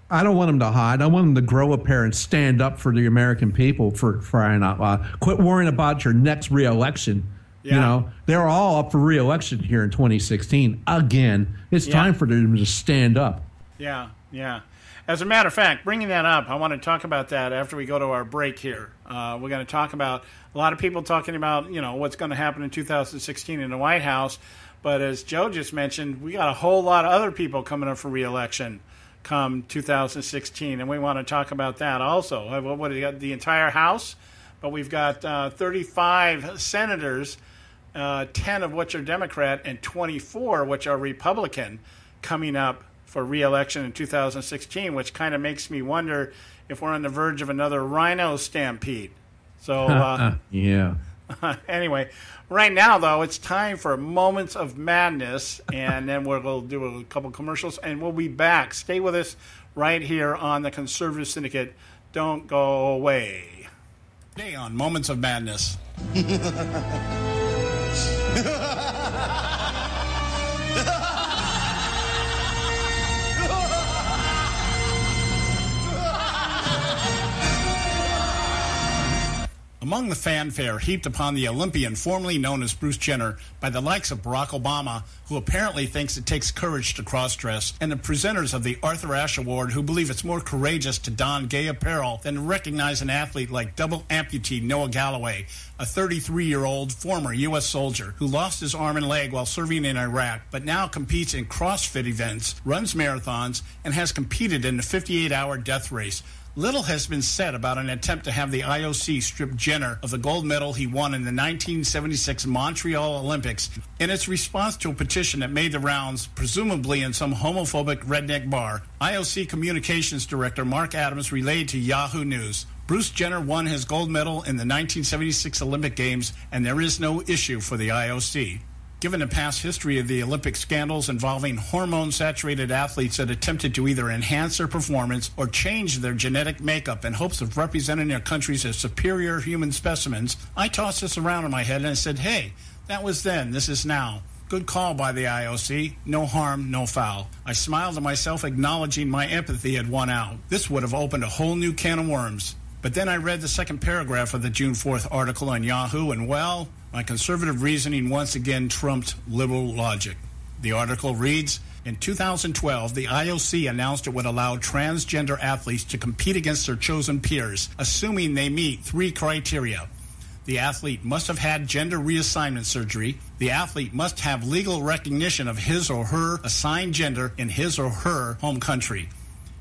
I don't want them to hide. I want them to grow a pair and stand up for the American people, for crying out loud. Quit worrying about your next re-election. Yeah. You know, they're all up for re-election here in 2016. Again, it's time for them to stand up. Yeah, yeah. As a matter of fact, bringing that up, I want to talk about that after we go to our break here. We're going to talk about a lot of people talking about, you know, what's going to happen in 2016 in the White House. But as Joe just mentioned, we got a whole lot of other people coming up for re-election come 2016, and we want to talk about that also. What do you got? The entire House, but we've got 35 senators, 10 of which are Democrat and 24 which are Republican, coming up for re-election in 2016, which kind of makes me wonder if we're on the verge of another RINOS stampede. So, yeah. Anyway, right now, though, it's time for Moments of Madness, and then we'll do a couple commercials, and we'll be back. Stay with us right here on the Conservative Syndicate. Don't go away. Today on Moments of Madness. Among the fanfare heaped upon the Olympian formerly known as Bruce Jenner by the likes of Barack Obama, who apparently thinks it takes courage to cross-dress, and the presenters of the Arthur Ashe Award, who believe it's more courageous to don gay apparel than to recognize an athlete like double amputee Noah Galloway, a 33-year-old former U.S. soldier who lost his arm and leg while serving in Iraq, but now competes in CrossFit events, runs marathons, and has competed in the 58-hour death race. Little has been said about an attempt to have the IOC strip Jenner of the gold medal he won in the 1976 Montreal Olympics in its response to a petition that made the rounds, presumably in some homophobic redneck bar. IOC Communications Director Mark Adams relayed to Yahoo News, Bruce Jenner won his gold medal in the 1976 Olympic Games, and there is no issue for the IOC. Given the past history of the Olympic scandals involving hormone-saturated athletes that attempted to either enhance their performance or change their genetic makeup in hopes of representing their countries as superior human specimens, I tossed this around in my head and I said, hey, that was then, this is now. Good call by the IOC. No harm, no foul. I smiled to myself, acknowledging my empathy had won out. This would have opened a whole new can of worms. But then I read the second paragraph of the June 4th article on Yahoo, and well, my conservative reasoning once again trumped liberal logic. The article reads, in 2012, the IOC announced it would allow transgender athletes to compete against their chosen peers, assuming they meet 3 criteria. The athlete must have had gender reassignment surgery. The athlete must have legal recognition of his or her assigned gender in his or her home country.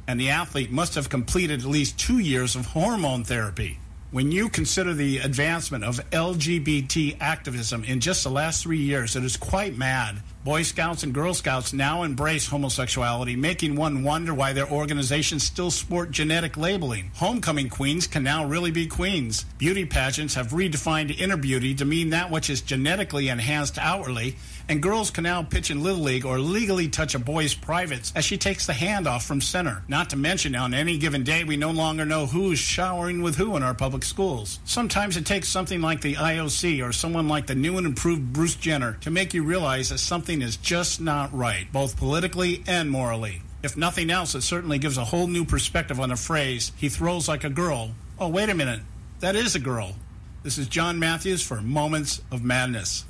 And the athlete must have completed at least 2 years of hormone therapy. When you consider the advancement of LGBT activism in just the last 3 years, it is quite mad. Boy Scouts and Girl Scouts now embrace homosexuality, making one wonder why their organizations still sport genetic labeling. Homecoming queens can now really be queens. Beauty pageants have redefined inner beauty to mean that which is genetically enhanced outwardly, and girls can now pitch in Little League or legally touch a boy's privates as she takes the handoff from center. Not to mention, on any given day, we no longer know who is showering with who in our public schools. Sometimes it takes something like the IOC or someone like the new and improved Bruce Jenner to make you realize that something is just not right, both politically and morally. If nothing else, it certainly gives a whole new perspective on the phrase, he throws like a girl. Oh, wait a minute, that is a girl. This is John Matthews for Moments of Madness.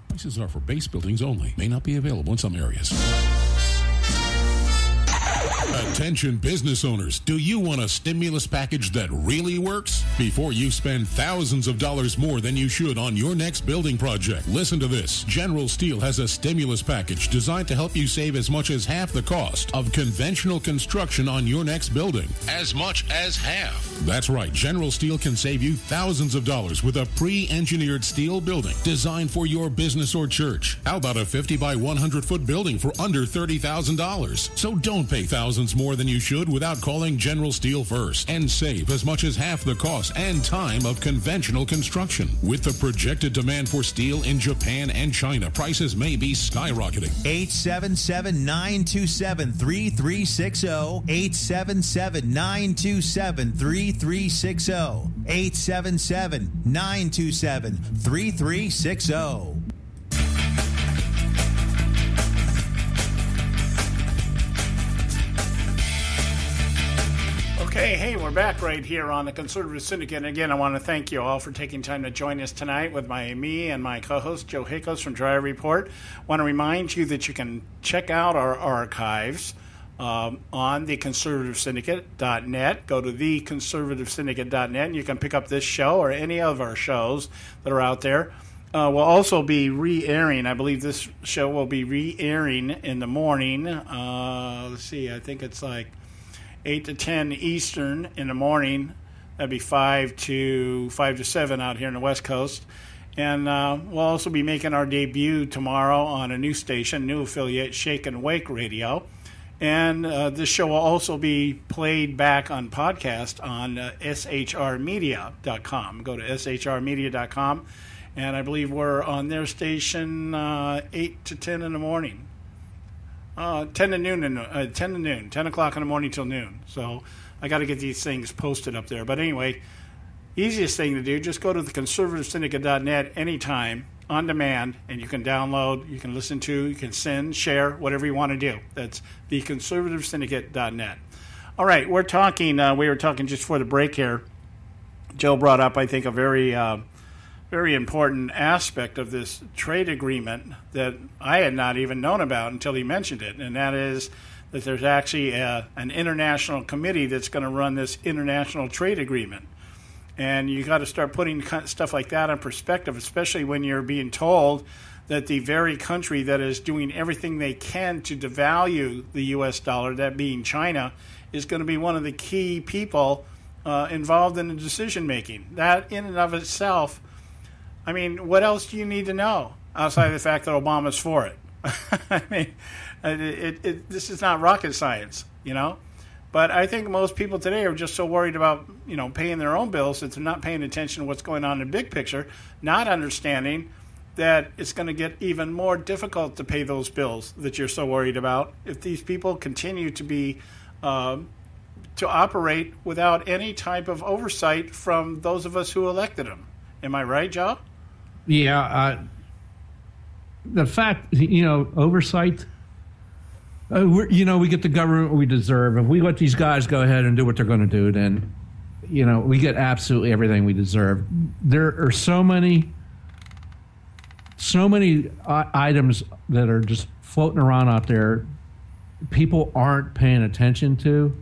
Prices are for base buildings only. May not be available in some areas. Attention business owners, do you want a stimulus package that really works? Before you spend thousands of dollars more than you should on your next building project, listen to this. General Steel has a stimulus package designed to help you save as much as half the cost of conventional construction on your next building. As much as half. That's right. General Steel can save you thousands of dollars with a pre-engineered steel building designed for your business or church. How about a 50 by 100 foot building for under $30,000? So don't pay thousands more more than you should without calling General Steel first and save as much as half the cost and time of conventional construction. With the projected demand for steel in Japan and China, prices may be skyrocketing. 877-927-3360. 877-927-3360. 877-927-3360. Okay, hey, we're back right here on the Conservative Syndicate. And again, I want to thank you all for taking time to join us tonight with me and my co-host, Joe Hakos from Dry Report. I want to remind you that you can check out our archives on theconservativesyndicate.net. Go to theconservativesyndicate.net, and you can pick up this show or any of our shows that are out there. We'll also be re-airing. I believe this show will be re-airing in the morning. Let's see, I think it's like 8 to 10 Eastern in the morning. That'd be 5 to 7 out here in the West Coast. And we'll also be making our debut tomorrow on a new station, new affiliate, Shake and Wake Radio. And this show will also be played back on podcast on shrmedia.com. Go to shrmedia.com. And I believe we're on their station 8 to 10 in the morning. 10 to noon, 10 o'clock in the morning till noon. So I got to get these things posted up there. But anyway, easiest thing to do, just go to theconservativesyndicate.net anytime, on demand, and you can download, you can listen to, you can send, share, whatever you want to do. That's theconservativesyndicate.net. All right, we were talking just before the break here. Joe brought up, I think, a very important aspect of this trade agreement that I had not even known about until he mentioned it, and that is that there's actually an international committee that's going to run this international trade agreement. And you got to start putting stuff like that in perspective, especially when you're being told that the very country that is doing everything they can to devalue the U.S. dollar, that being China, is going to be one of the key people involved in the decision-making. That in and of itself, I mean, what else do you need to know outside of the fact that Obama's for it? I mean, this is not rocket science, you know? But I think most people today are just so worried about, paying their own bills that they're not paying attention to what's going on in the big picture, not understanding that it's going to get even more difficult to pay those bills that you're so worried about if these people continue to be to operate without any type of oversight from those of us who elected them. Am I right, Joe? Yeah. The fact, oversight. We get the government we deserve. If we let these guys go ahead and do what they're going to do, then, we get absolutely everything we deserve. There are so many items that are just floating around out there people aren't paying attention to.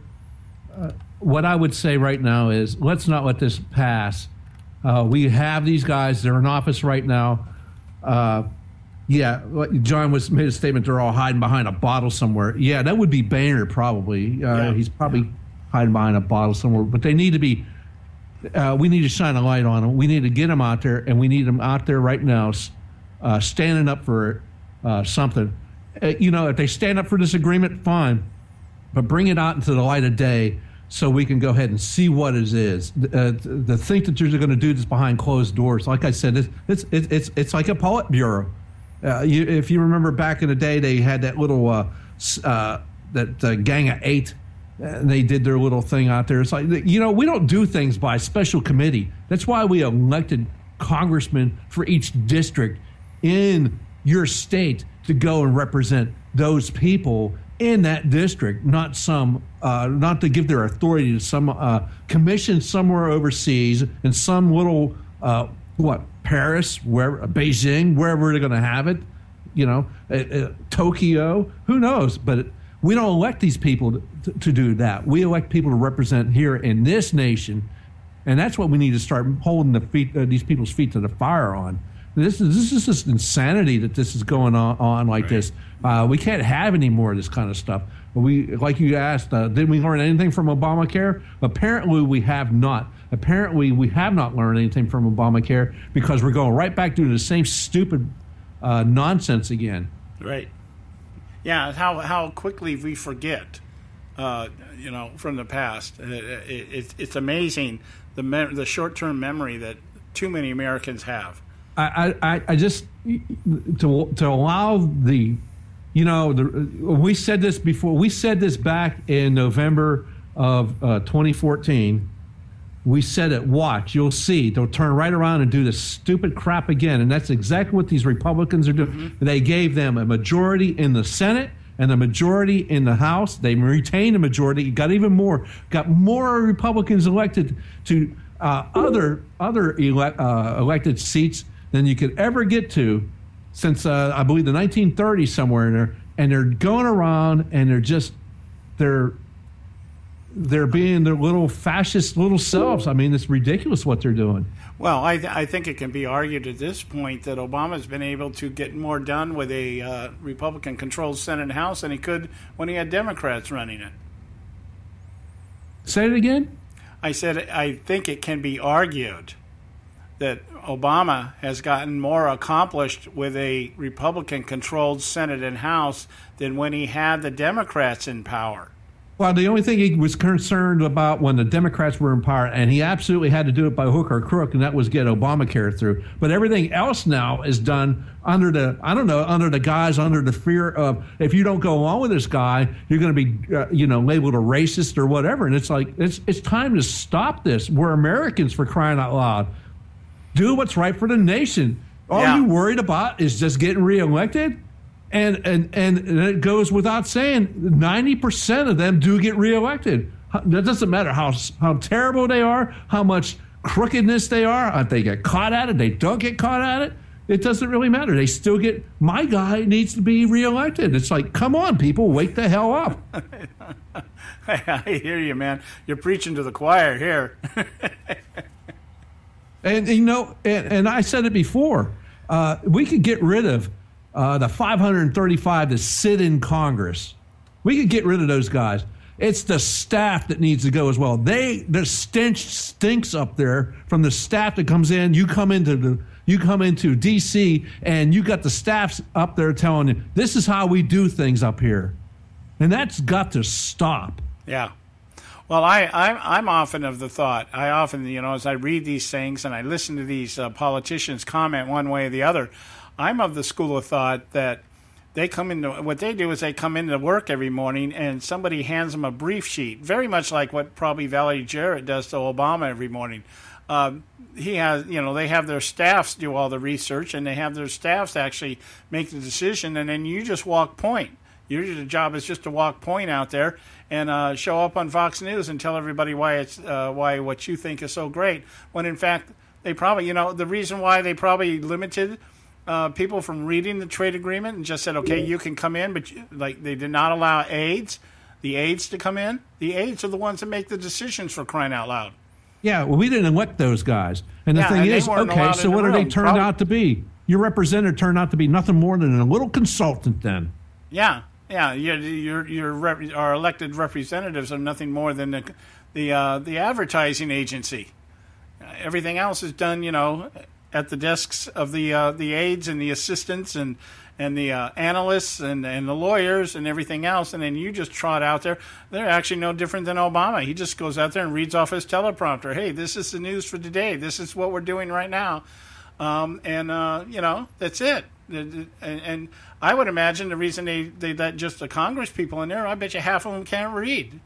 What I would say right now is let's not let this pass. We have these guys. They're in office right now. Yeah, John made a statement. They're all hiding behind a bottle somewhere. Yeah, that would be Boehner probably. He's probably hiding behind a bottle somewhere. But they need to be. We need to shine a light on them. We need to get them out there, and we need them out there right now, standing up for something. If they stand up for this agreement, fine, but bring it out into the light of day so we can go ahead and see what it is. The think that they're going to do this behind closed doors, like I said, it's like a Politburo. If you remember back in the day, they had that little gang of 8. They did their little thing out there. It's like, we don't do things by special committee. That's why we elected congressmen for each district in your state to go and represent those people in that district, not to give their authority to some commission somewhere overseas in some little Paris, wherever, Beijing, wherever they're going to have it, Tokyo, who knows? But we don't elect these people to do that. We elect people to represent here in this nation, and that's what we need to start holding these people's feet to the fire on. This is just insanity that this is going on like this. We can't have any more of this kind of stuff. Like you asked, did we learn anything from Obamacare? Apparently we have not. Apparently we have not learned anything from Obamacare because we're going right back to the same stupid nonsense again. Right. Yeah, how quickly we forget from the past. It's amazing the short-term memory that too many Americans have. I just to allow the, we said this before. We said this back in November of 2014. We said it. Watch, you'll see. They'll turn right around and do this stupid crap again, and that's exactly what these Republicans are doing. Mm-hmm. They gave them a majority in the Senate and a majority in the House. They retained a majority. Got more Republicans elected to other elected seats than you could ever get to since I believe the 1930s, somewhere in there. And they're going around and they're being their little fascist little selves. I mean, it's ridiculous what they're doing. Well, I think it can be argued at this point that Obama's been able to get more done with a Republican-controlled Senate and House than he could when he had Democrats running it. Say it again? I said I think it can be argued that Obama has gotten more accomplished with a Republican-controlled Senate and House than when he had the Democrats in power. Well, the only thing he was concerned about when the Democrats were in power, and he absolutely had to do it by hook or crook, and that was get Obamacare through. But everything else now is done under the fear of, if you don't go along with this guy, you're going to be, labeled a racist or whatever. And it's like, it's time to stop this. We're Americans, for crying out loud. Do what's right for the nation. All you worried about is just getting reelected? And it goes without saying, 90% of them do get reelected. That doesn't matter how terrible they are, how much crookedness they are. If they get caught at it, they don't get caught at it. It doesn't really matter. They still get, my guy needs to be reelected. It's like, come on, people, wake the hell up. I hear you, man. You're preaching to the choir here. And I said it before. We could get rid of the 535 that sit in Congress. We could get rid of those guys. It's the staff that needs to go as well. The stench stinks up there from the staff that comes in. You come into D.C. and you got the staffs up there telling you, this is how we do things up here. And that's got to stop. Yeah. Well, I'm often of the thought, as I read these things and I listen to these politicians comment one way or the other, I'm of the school of thought that what they do is they come into work every morning and somebody hands them a brief sheet, very much like what probably Valerie Jarrett does to Obama every morning. They have their staffs do all the research and they have their staffs actually make the decision, and then you just walk point. Your job is just to walk point out there and show up on Fox News and tell everybody why what you think is so great. When in fact they probably, the reason why they probably limited people from reading the trade agreement and just said, okay, you can come in, but they did not allow the aides to come in. The aides are the ones that make the decisions, for crying out loud. Yeah, well, we didn't elect those guys. And the thing is, okay, so what are they turned out to be? Your representative turned out to be nothing more than a little consultant then. Yeah. Our elected representatives are nothing more than the advertising agency. Everything else is done, at the desks of the aides and the assistants and the analysts and the lawyers and everything else, and then you just trot out there. They're actually no different than Obama. He just goes out there and reads off his teleprompter. Hey, this is the news for today. This is what we're doing right now, that's it. And I would imagine the reason they let just the Congress people in there, I bet you half of them can't read.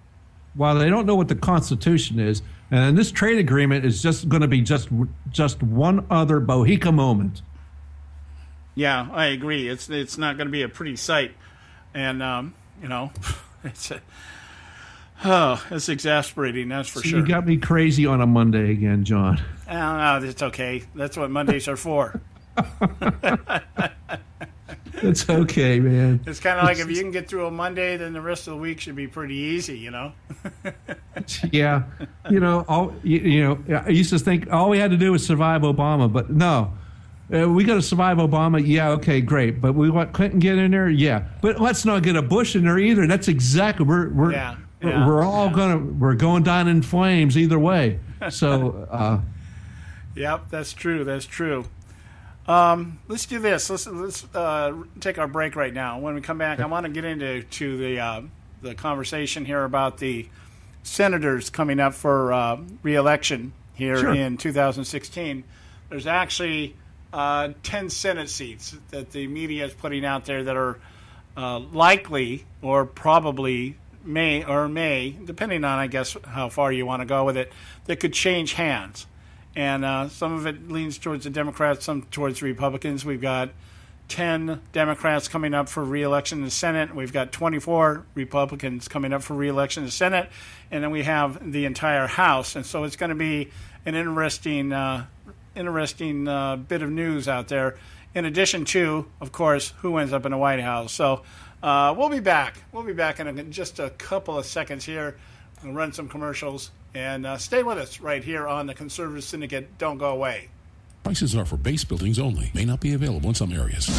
Well, they don't know what the Constitution is, and this trade agreement is just going to be just one other bohica moment. Yeah, I agree. It's not going to be a pretty sight, and it's exasperating. That's for sure. You got me crazy on a Monday again, John. No, it's okay. That's what Mondays are for. It's okay, man. It's kind of like if you can get through a Monday, then the rest of the week should be pretty easy, Yeah, I used to think all we had to do was survive Obama, but no, we got to survive Obama. Yeah, okay, great, but we want Clinton get in there. Yeah, but let's not get a Bush in there either. That's exactly we're going down in flames either way. So, yep, that's true. That's true. Let's do this. Let's take our break right now. When we come back, I want to get into the conversation here about the senators coming up for re-election here in 2016. There's actually 10 Senate seats that the media is putting out there that are likely or probably may, depending on, I guess, how far you want to go with it, that could change hands. And some of it leans towards the Democrats, some towards the Republicans. We've got 10 Democrats coming up for re-election in the Senate. We've got 24 Republicans coming up for re-election in the Senate. And then we have the entire House. And so it's going to be an interesting bit of news out there, in addition to, of course, who ends up in the White House. So we'll be back. We'll be back in just a couple of seconds here. We'll run some commercials. And stay with us right here on the Conservative Syndicate. Don't go away. Prices are for base buildings only. May not be available in some areas.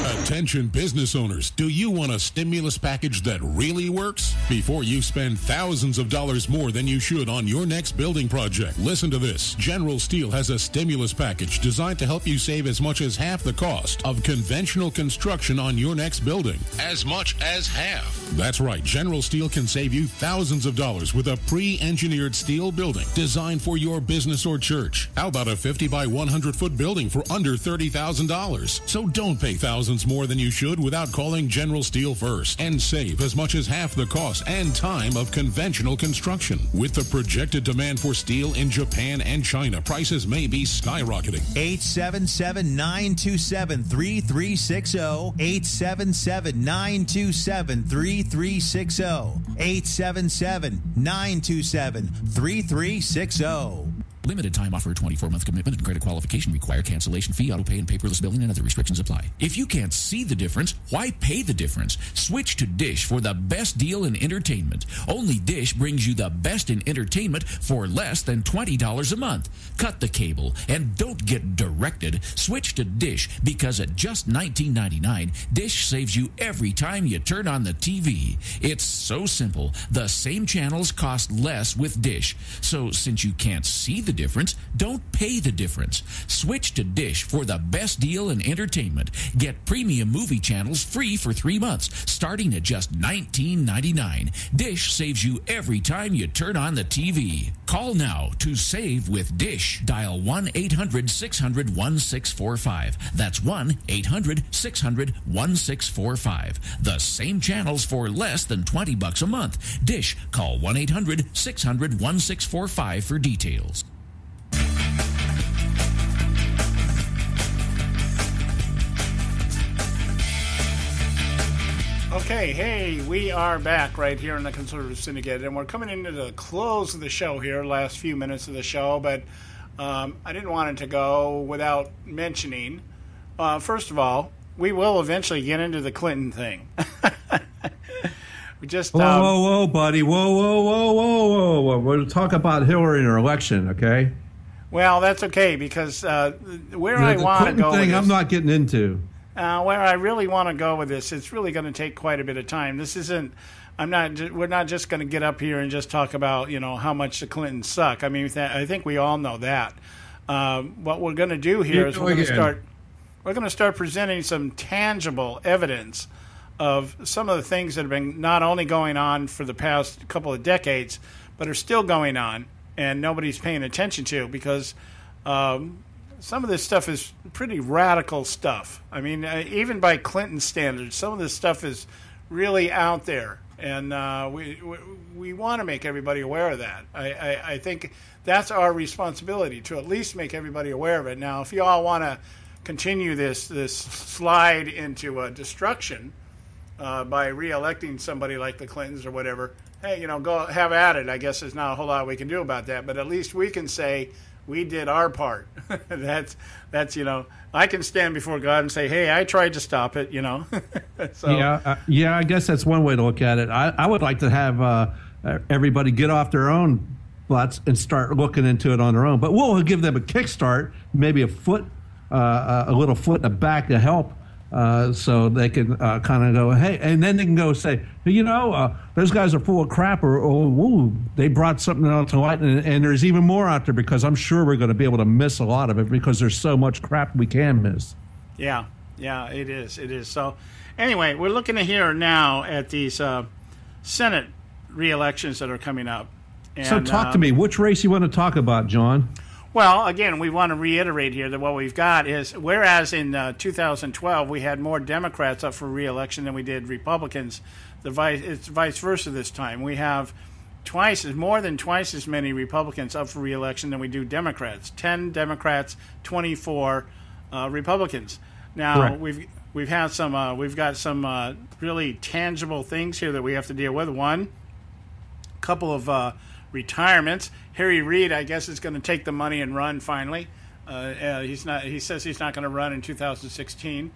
Attention business owners, do you want a stimulus package that really works? Before you spend thousands of dollars more than you should on your next building project, listen to this. General Steel has a stimulus package designed to help you save as much as half the cost of conventional construction on your next building. As much as half. That's right, General Steel can save you thousands of dollars with a pre-engineered steel building designed for your business or church. How about a 50 by 100 foot building for under $30,000? So don't pay thousands more than you should without calling General Steel first and save as much as half the cost and time of conventional construction. With the projected demand for steel in Japan and China, prices may be skyrocketing. 877-927-3360. 877-927-3360. 877-927-3360. Limited time offer, 24-month commitment and credit qualification required. Cancellation fee, auto pay, and paperless billing and other restrictions apply. If you can't see the difference, why pay the difference? Switch to Dish for the best deal in entertainment. Only Dish brings you the best in entertainment for less than $20 a month. Cut the cable and don't get directed. Switch to Dish because at just $19.99, Dish saves you every time you turn on the TV. It's so simple. The same channels cost less with Dish. So since you can't see the difference, don't pay the difference. Switch to Dish for the best deal in entertainment. Get premium movie channels free for 3 months, starting at just $19.99. Dish saves you every time you turn on the TV. Call now to save with Dish. Dial 1-800-600-1645. That's 1-800-600-1645. The same channels for less than $20 a month. Dish. Call 1-800-600-1645 for details. Okay, hey, we are back right here in the Conservative Syndicate, and we're coming into the close of the show here, last few minutes of the show, but I didn't want it to go without mentioning, first of all, we will eventually get into the Clinton thing. We just whoa, buddy, whoa. We'll talk about Hillary and her election, okay? Well, that's okay, because where I want to go with this, I'm not getting into. Where I really want to go with this, it's really going to take quite a bit of time. This isn't. We're not just going to get up here and just talk about how much the Clintons suck. I mean, I think we all know that. What we're going to do here is we're going to start presenting some tangible evidence of some of the things that have been not only going on for the past couple of decades, but are still going on, and nobody's paying attention to, because some of this stuff is pretty radical stuff. I mean, even by Clinton standards, some of this stuff is really out there, and we want to make everybody aware of that. I think that's our responsibility, to at least make everybody aware of it. Now, if you all want to continue this slide into destruction by re-electing somebody like the Clintons or whatever, hey, go have at it. I guess there's not a whole lot we can do about that, but at least we can say we did our part. that's I can stand before God and say, hey, I tried to stop it, So, yeah, I guess that's one way to look at it. I would like to have everybody get off their own butts and start looking into it on their own. But we'll give them a kickstart, maybe a little foot in the back to help, so they can kind of go, hey, and then they can go say, those guys are full of crap, or they brought something else to light, and there's even more out there, because I'm sure we're going to be able to miss a lot of it, because there's so much crap we can miss. Yeah, Yeah, it is. It is. So, anyway, we're looking here now at these Senate re-elections that are coming up. And, so talk to me. Which race you want to talk about, John? Well, again, we want to reiterate here that what we've got is, whereas in 2012 we had more Democrats up for re-election than we did Republicans, it's vice versa this time. We have more than twice as many Republicans up for re-election than we do Democrats. 10 Democrats, 24 Republicans. Now we've got some really tangible things here that we have to deal with. One, couple of retirements. Harry Reid, I guess, is going to take the money and run finally. He says he's not going to run in 2016,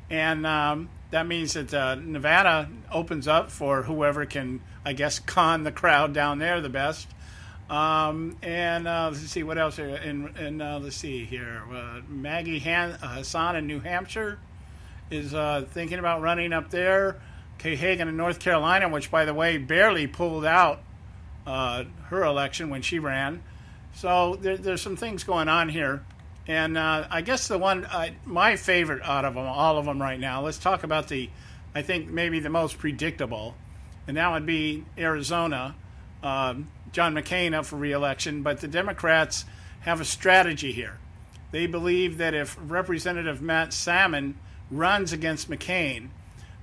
and that means that Nevada opens up for whoever can, I guess, con the crowd down there the best. Let's see what else here. Let's see here. Maggie Hassan in New Hampshire is thinking about running up there. Kay Hagan in North Carolina, which, by the way, barely pulled out her election when she ran. So there's some things going on here. And I guess the one, my favorite out of them, all of them right now, let's talk about I think maybe the most predictable, and that would be Arizona. John McCain up for re-election, but the Democrats have a strategy here. They believe that if Representative Matt Salmon runs against McCain,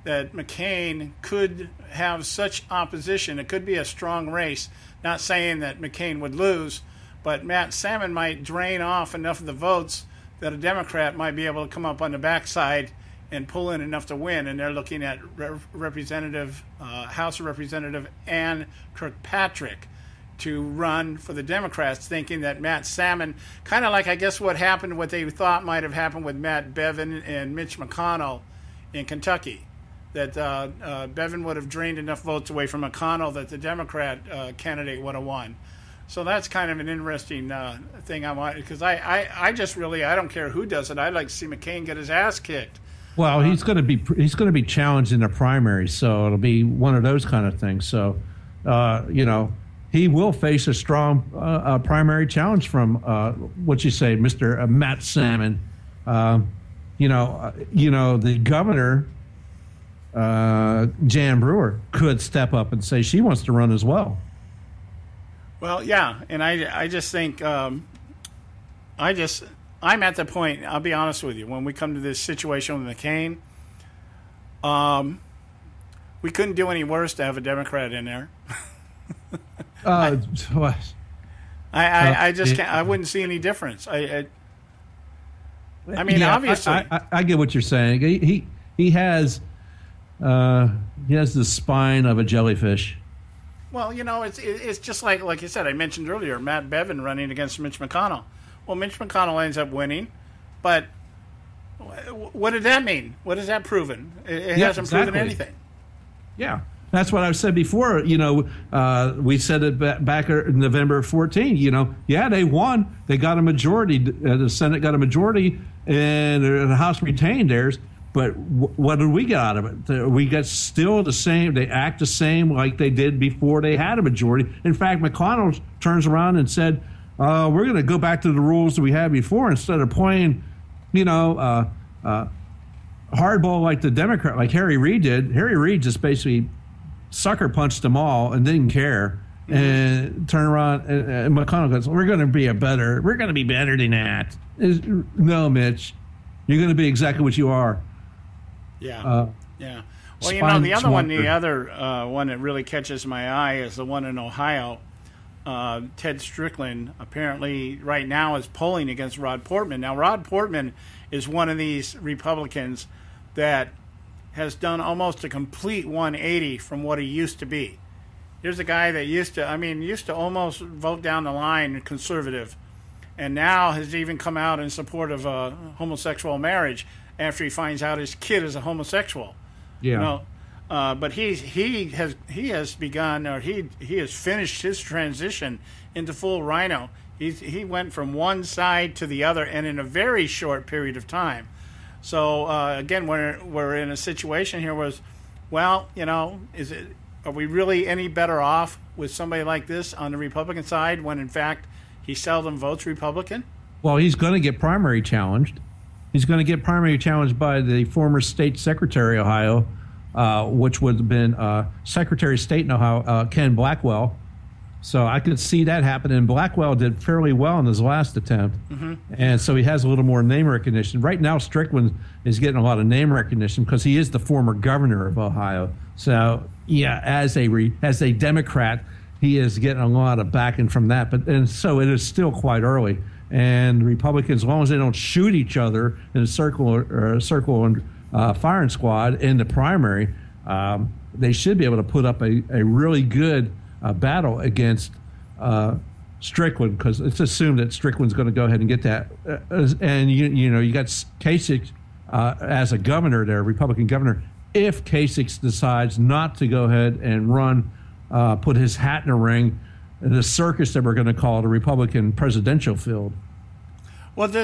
that McCain could have such opposition. It could be a strong race. Not saying that McCain would lose, but Matt Salmon might drain off enough of the votes that a Democrat might be able to come up on the backside and pull in enough to win. And they're looking at House of Representative Ann Kirkpatrick to run for the Democrats, thinking that Matt Salmon, kind of like, I guess, what they thought might have happened with Matt Bevin and Mitch McConnell in Kentucky, that Bevin would have drained enough votes away from McConnell that the Democrat candidate would have won. So that's kind of an interesting thing I want, because I just really, I don't care who does it. I'd like to see McCain get his ass kicked. Well, he's going to be challenged in the primary, so it'll be one of those kind of things. So, he will face a strong primary challenge from what you say, Mr. Matt Salmon. The governor, Jan Brewer, could step up and say she wants to run as well. Well, yeah, and I just think I'm at the point, I'll be honest with you, when we come to this situation with McCain, we couldn't do any worse to have a Democrat in there. I just can't. I wouldn't see any difference. I mean, obviously, I get what you're saying. He has the spine of a jellyfish. Well, it's just like you said. I mentioned earlier, Matt Bevin running against Mitch McConnell. Well, Mitch McConnell ends up winning, but what did that mean? What has that proven? It hasn't proven anything. Yeah. That's what I've said before. We said it back in November 14. They won. They got a majority. The Senate got a majority, and the House retained theirs. But what did we get out of it? We got still the same. They act the same like they did before they had a majority. In fact, McConnell turns around and said, we're going to go back to the rules that we had before instead of playing, hardball like the Democrat, like Harry Reid did. Harry Reid just basically sucker punched them all and didn't care, and turn around and McConnell goes, we're going to be better than that. No, Mitch, you're going to be exactly what you are. Yeah. Well, the other one that really catches my eye is the one in Ohio. Ted Strickland apparently right now is polling against Rod Portman. Now, Rod Portman is one of these Republicans that has done almost a complete 180 from what he used to be. Here's a guy that used to almost vote down the line conservative, and now has even come out in support of homosexual marriage after he finds out his kid is a homosexual. Yeah. But he has begun, or he has finished his transition into full RINO. He went from one side to the other, and in a very short period of time. So again, we're in a situation here where, are we really any better off with somebody like this on the Republican side when in fact he seldom votes Republican? Well, he's going to get primary challenged. He's going to get primary challenged by the former state secretary of Ohio, which would have been Secretary of State in Ohio, Ken Blackwell. So I could see that happen. And Blackwell did fairly well in his last attempt. Mm-hmm. And so he has a little more name recognition. Right now, Strickland is getting a lot of name recognition because he is the former governor of Ohio. So, yeah, as a Democrat, he is getting a lot of backing from that. And so it is still quite early. And Republicans, as long as they don't shoot each other in a circle and firing squad in the primary, they should be able to put up a really good battle against Strickland, because it's assumed that Strickland's going to go ahead and get that. And you got Kasich as a governor there, Republican governor. If Kasich decides not to go ahead and run, put his hat in the ring, the circus that we're going to call the Republican presidential field. Well, do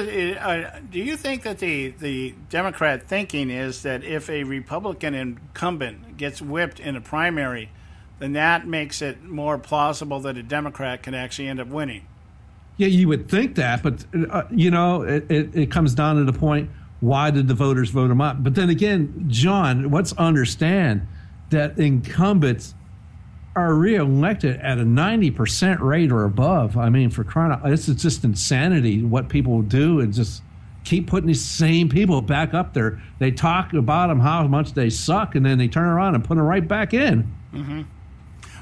you think that the Democrat thinking is that if a Republican incumbent gets whipped in a primary, then that makes it more plausible that a Democrat can actually end up winning? Yeah, you would think that, but it comes down to the point: why did the voters vote him up? But then again, John, let's understand that incumbents are reelected at a 90% rate or above. I mean, for crying out, this is just insanity what people do, and just keep putting these same people back up there. They talk about them, how much they suck, and then they turn around and put them right back in. Mm-hmm.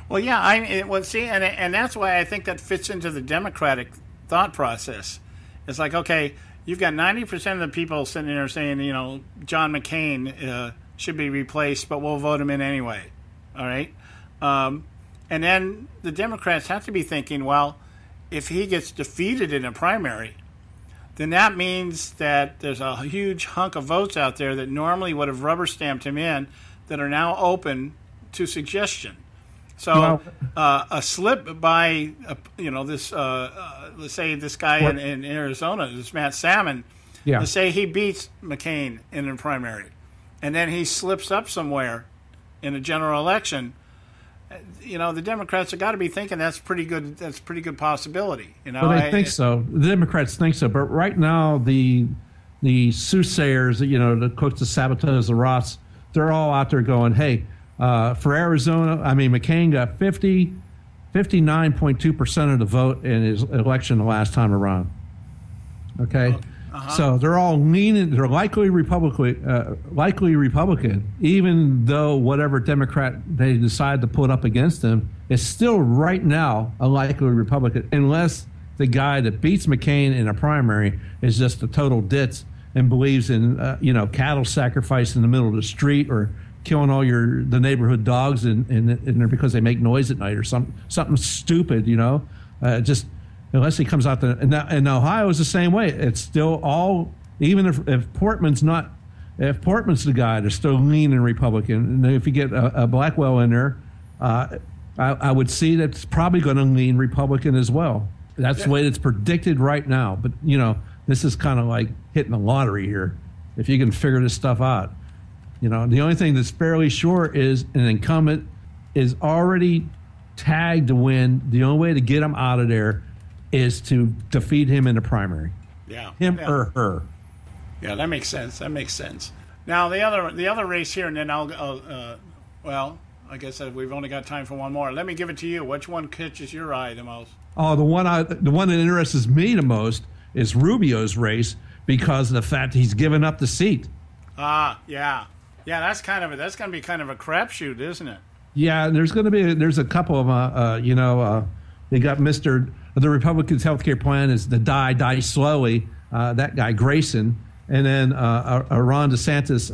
Well, yeah, and that's why I think that fits into the Democratic thought process. It's like, okay, you've got 90% of the people sitting there saying, John McCain should be replaced, but we'll vote him in anyway. All right? And then the Democrats have to be thinking, well, if he gets defeated in a primary, then that means that there's a huge hunk of votes out there that normally would have rubber stamped him in that are now open to suggestion. So a slip by, this, let's say this guy in Arizona, this Matt Salmon, let's say he beats McCain in a primary, and then he slips up somewhere in a general election. The Democrats have got to be thinking that's pretty good. That's a pretty good possibility. Well, they think so. The Democrats think so, but right now the soothsayers, the cooks, the saboteurs, the Roths, they're all out there going, hey. For Arizona, McCain got 59.2% of the vote in his election the last time around. Okay, so they're all leaning. They're likely Republican, even though whatever Democrat they decide to put up against them is still right now a likely Republican, unless the guy that beats McCain in a primary is just a total ditz and believes in cattle sacrifice in the middle of the street, or killing all the neighborhood dogs in because they make noise at night, or something stupid, just unless he comes out there. And Ohio is the same way. It's still all, even if Portman's the guy, they're still leaning Republican. And if you get a Blackwell in there, I would see that's probably going to lean Republican as well. That's the way it's predicted right now. But, this is kind of like hitting the lottery here, if you can figure this stuff out. The only thing that's fairly sure is an incumbent is already tagged to win. The only way to get him out of there is to defeat him in the primary. Yeah. Him or her. Yeah, that makes sense. Now, the other race here, and then I guess we've only got time for one more. Let me give it to you. Which one catches your eye the most? Oh, the one that interests me the most is Rubio's race, because of the fact he's given up the seat. Yeah. Yeah, that's going to be kind of a crapshoot, isn't it? Yeah, there's a couple of they got the Republicans' healthcare plan is the die slowly. That guy Grayson, and then Ron DeSantis,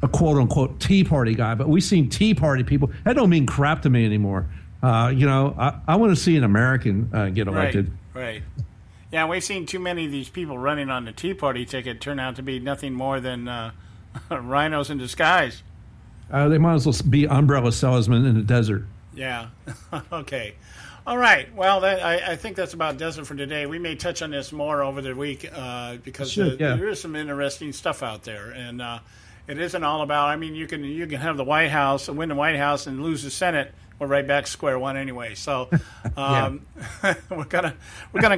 a quote unquote Tea Party guy. But we've seen Tea Party people. That don't mean crap to me anymore. I want to see an American get elected. Right. Yeah, we've seen too many of these people running on the Tea Party ticket turn out to be nothing more than RINOS in disguise. They might as well be umbrella salesmen in the desert. Yeah. Okay. All right. Well, I think that's about does it for today. We may touch on this more over the week because there is some interesting stuff out there, and it isn't all about. You can have the White House, win the White House, and lose the Senate we're right back to square one anyway. So we're gonna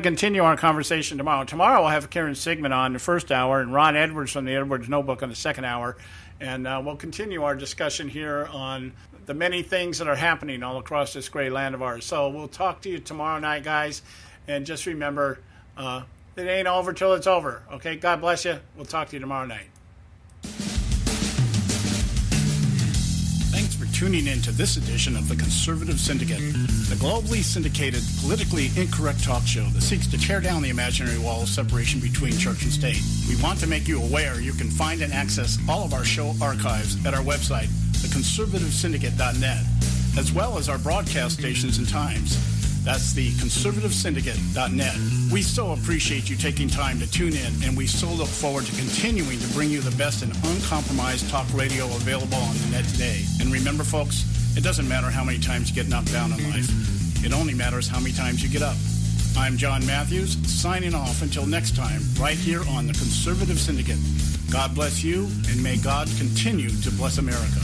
continue our conversation tomorrow. Tomorrow we'll have Karen Sigmund on the first hour and Ron Edwards from the Edwards Notebook on the second hour. And we'll continue our discussion here on the many things that are happening all across this great land of ours. So we'll talk to you tomorrow night, guys. And just remember, it ain't over till it's over. Okay, God bless you. We'll talk to you tomorrow night. Thanks for tuning in to this edition of the Conservative Syndicate, the globally syndicated, politically incorrect talk show that seeks to tear down the imaginary wall of separation between church and state. We want to make you aware you can find and access all of our show archives at our website, theconservativesyndicate.net, as well as our broadcast stations and times. That's the conservativesyndicate.net. We so appreciate you taking time to tune in, and we so look forward to continuing to bring you the best and uncompromised talk radio available on the net today. And remember, folks, it doesn't matter how many times you get knocked down in life. It only matters how many times you get up. I'm John Matthews, signing off until next time, right here on the Conservative Syndicate. God bless you, and may God continue to bless America.